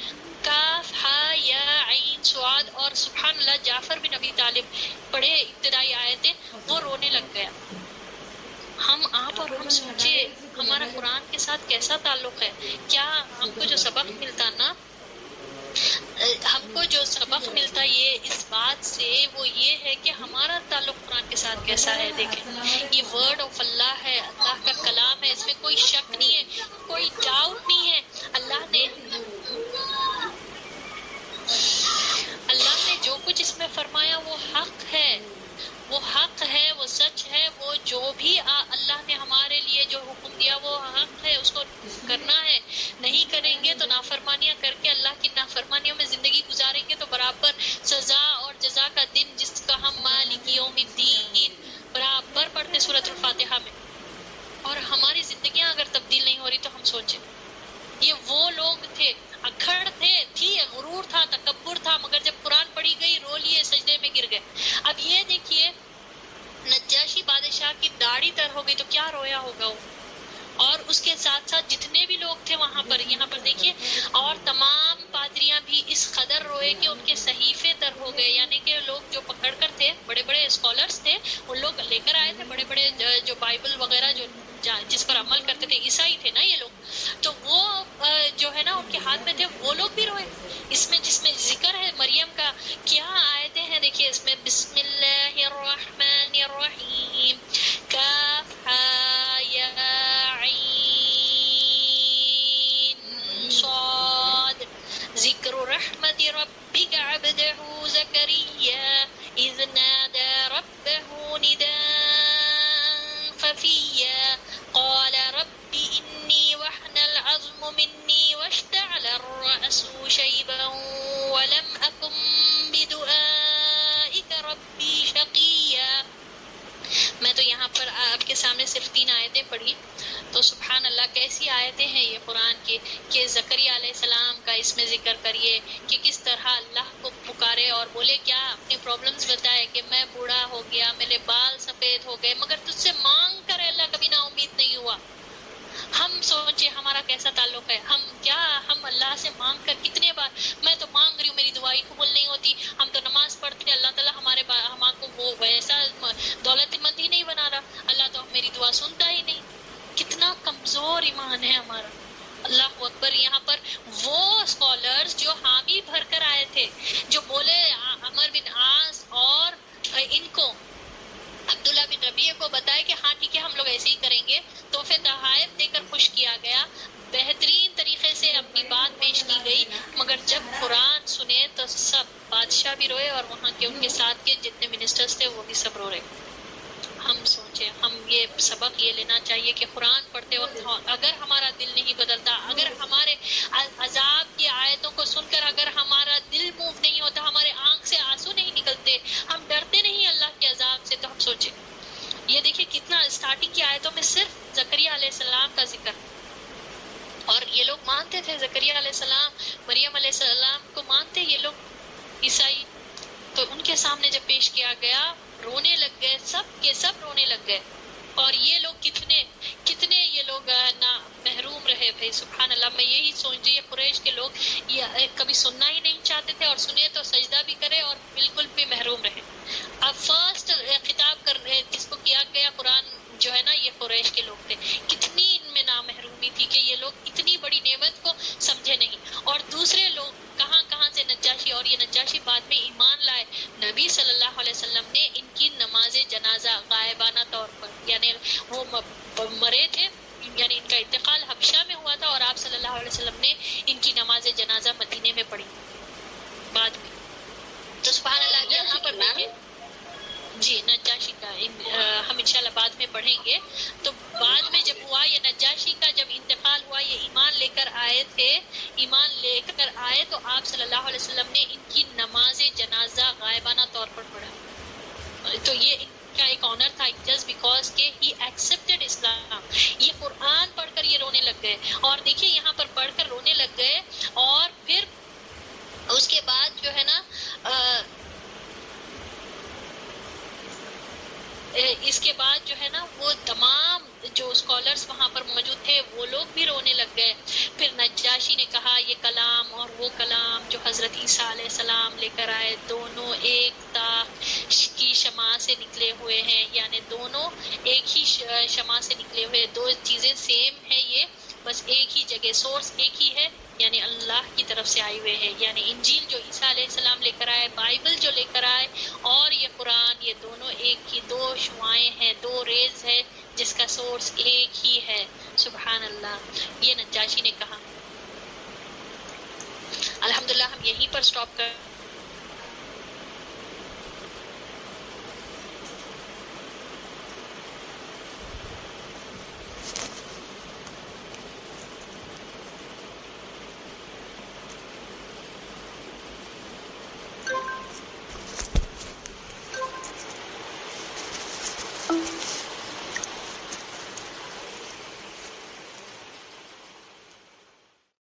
کاف ہا یا عین صاد، اور سبحان اللہ جعفر بن ابی طالب پڑھے ابتدائی آیتیں، وہ رونے لگ گیا. ہم آپ اور ہم سوچے ہمارا قرآن کے ساتھ کیسا تعلق ہے. کیا ہم کو جو سبق ملتا نا، ہم کو جو سبق ملتا یہ اس بات سے، وہ یہ ہے کہ ہمارا تعلق قرآن کے ساتھ کیسا ہے. دیکھیں یہ ورڈ آف اللہ ہے، اللہ کا کلام ہے، اس میں کوئی شک نہیں ہے، کوئی ڈاؤٹ نہیں ہے. اللہ نے جو کچھ اس میں فرمایا وہ حق ہے، وہ حق ہے، وہ سچ ہے. وہ جو بھی اللہ نے ہمارے لیے جو حکم دیا وہ حق ہے، اس کو کرنا ہے. نہیں کریں گے تو نافرمانیاں کر کے اللہ کی نافرمانیوں میں زندگی گزاریں گے تو برابر سزا اور جزا کا دن، جس کا ہم مالک یوم الدین برابر پڑھتے سورۃ الفاتحہ میں. اور ہماری زندگیاں اگر تبدیل نہیں ہو رہی تو ہم سوچیں. یہ وہ لوگ تھے، اکھڑ تھی، غرور تھا، تکبر تھا، مگر جب قرآن پڑھی گئی رو لیے، سجدے میں گر گئے. اب یہ دیکھیے نجاشی بادشاہ کی داڑھی تر ہو گئی تو کیا رویا ہوگا وہ. اور اس کے ساتھ ساتھ جتنے بھی لوگ تھے وہاں پر، یہاں پر دیکھیے، اور تمام پادریاں بھی اس قدر روئے کہ ان کے صحیفے تر ہو گئے. یعنی کہ لوگ جو پکڑ کر تھے، بڑے بڑے اسکالرس تھے، ان لوگ لے کر آئے تھے بڑے بڑے جو بائبل وغیرہ جس پر عمل کرتے تھے، عیسائی تھے نا یہ لوگ، تو وہ جو ہے نا ان کے ہاتھ میں تھے، وہ لوگ بھی روئے. اس میں جس میں ذکر ہے مریم کا، کیا آیتیں ہیں دیکھیے اس میں. بسم اللہ الرحمن الرحیم، کاف ہا یا عین صاد، ذکر رحمت ربک عبدہ زکریا اذ نادى ربه نداء خفيا قال رب إني وهن العظم مني واشتعل الرأس شيبا ولم أكن بدعائك ربي شقيا. میں تو یہاں پر آپ کے سامنے صرف 3 آیتیں پڑھی، تو سبحان اللہ کیسی آیتیں ہیں یہ قرآن کی، کہ زکریا علیہ السلام کا اس میں ذکر کریے کہ کس طرح اللہ کو پکارے اور بولے، کیا اپنی پرابلمز بتائے کہ میں بوڑھا ہو گیا، میرے بال سفید ہو گئے، مگر تجھ سے مانگ کر اللہ کبھی نا امید نہیں ہوا. ہم سوچے ہمارا کیسا تعلق ہے. ہم اللہ سے مانگ کر کتنے بار، میں تو مانگ رہی ہوں میری دعائیں قبول نہیں ہوتی. ہم تو نماز پڑھتے ہیں، اللہ تعالیٰ ہمارے کو وہ ویسا دولت مند ہی نہیں بنا رہا، اللہ تو میری دعا سنتا ہی نہیں. کتنا کمزور ایمان ہے ہمارا. اللہ اکبر. یہاں پر وہ اسکالرز جو حامی بھر کر آئے تھے، جو بولے عمر بن عاص اور ان کو عبداللہ بن ربیعہ کو بتائے کہ ہاں ٹھیک ہے ہم لوگ ایسے ہی کریں گے، تحفے تحائف دے کر خوش کیا گیا، بہترین طریقے سے اپنی بات پیش کی گئی. مگر جب قرآن سنے تو سب بادشاہ بھی روئے اور وہاں کے ان کے ساتھ کے جتنے منسٹرز تھے وہ بھی سب رو رہے. ہم سوچے، ہم یہ سبق یہ لینا چاہیے کہ قرآن پڑھتے وقت اگر ہمارا دل نہیں بدلتا، اگر ہمارے عذاب کی آیتوں کو سن کر اگر ہمارا دل موو نہیں ہوتا، ہمارے آنکھ سے آنسو نہیں نکلتے، ہم ڈرتے نہیں اللہ کے عذاب سے، تو ہم سوچیں. یہ دیکھیں کتنا اسٹارٹنگ کی آیتوں میں صرف زکریا علیہ السلام کا ذکر، اور یہ لوگ مانتے تھے زکریا علیہ السلام، مریم علیہ السلام کو مانتے یہ لوگ عیسائی. تو ان کے سامنے جب پیش کیا گیا رونے لگ گئے، سب کے سب رونے لگ گئے. اور یہ لوگ کتنے یہ لوگ محروم رہے بھائی. سبحان اللہ. میں یہی سوچ رہی، یہ قریش کے لوگ کبھی سننا ہی نہیں چاہتے تھے، اور سنے تو سجدہ بھی کرے اور بالکل بھی محروم رہے. اب فرسٹ خطاب جس کو کیا گیا قرآن جو ہے نا یہ قریش کے لوگ تھے. کتنی ان میں نامحرومی تھی کہ یہ لوگ اتنی بڑی نعمت کو سمجھے نہیں. اور دوسرے لوگ کہاں کہاں سے نجاشی، اور یہ نجاشی بعد میں ایمان لائے. نبی صلی اللہ علیہ وسلم نے ان کی نماز جنازہ غائبانہ طور پر، یعنی وہ مرے تھے، یعنی ان کا انتقال حبشہ میں ہوا تھا، اور آپ صلی اللہ علیہ وسلم نے ان کی نماز جنازہ مدینے میں پڑھی بعد میں. تو سبحان اللہ یہاں پر دیکھیں جی نجاشی کا ہم انشاءاللہ بعد میں پڑھیں گے. تو بعد میں جب ہوا یہ نجاشی کا جب انتقال ہوا، یہ ایمان لے کر آئے تھے، ایمان لے کر آئے تو آپ صلی اللہ علیہ وسلم نے ان کی نماز جنازہ غائبانہ طور پر پڑھا. تو یہ ان کا ایک آنر تھا جسٹ بیکاز کہ ہی ایکسیپٹڈ اسلام. یہ قرآن پڑھ کر یہ رونے لگ گئے، اور دیکھیے یہاں پر پڑھ کر رونے لگ گئے، اور پھر اس کے بعد جو ہے نا اس کے بعد جو ہے نا وہ تمام جو اسکالرس وہاں پر موجود تھے وہ لوگ بھی رونے لگ گئے. پھر نجاشی نے کہا یہ کلام اور وہ کلام جو حضرت عیسیٰ علیہ السلام لے کر آئے دونوں ایک تاخ کی شمع سے نکلے ہوئے ہیں، یعنی دونوں ایک ہی شمع سے نکلے ہوئے، دو چیزیں سیم ہیں، یہ بس ایک ہی جگہ سورس ایک ہی ہے، یعنی اللہ کی طرف سے آئے ہوئے ہیں. یعنی انجیل جو عیسیٰ علیہ السلام لے کر آئے، بائبل جو لے کر آئے، اور یہ قرآن، یہ دونوں ایک ہی دو شعائیں ہیں، دو ریز ہے جس کا سورس ایک ہی ہے. سبحان اللہ. یہ نجاشی نے کہا. الحمدللہ ہم یہیں پر سٹاپ کر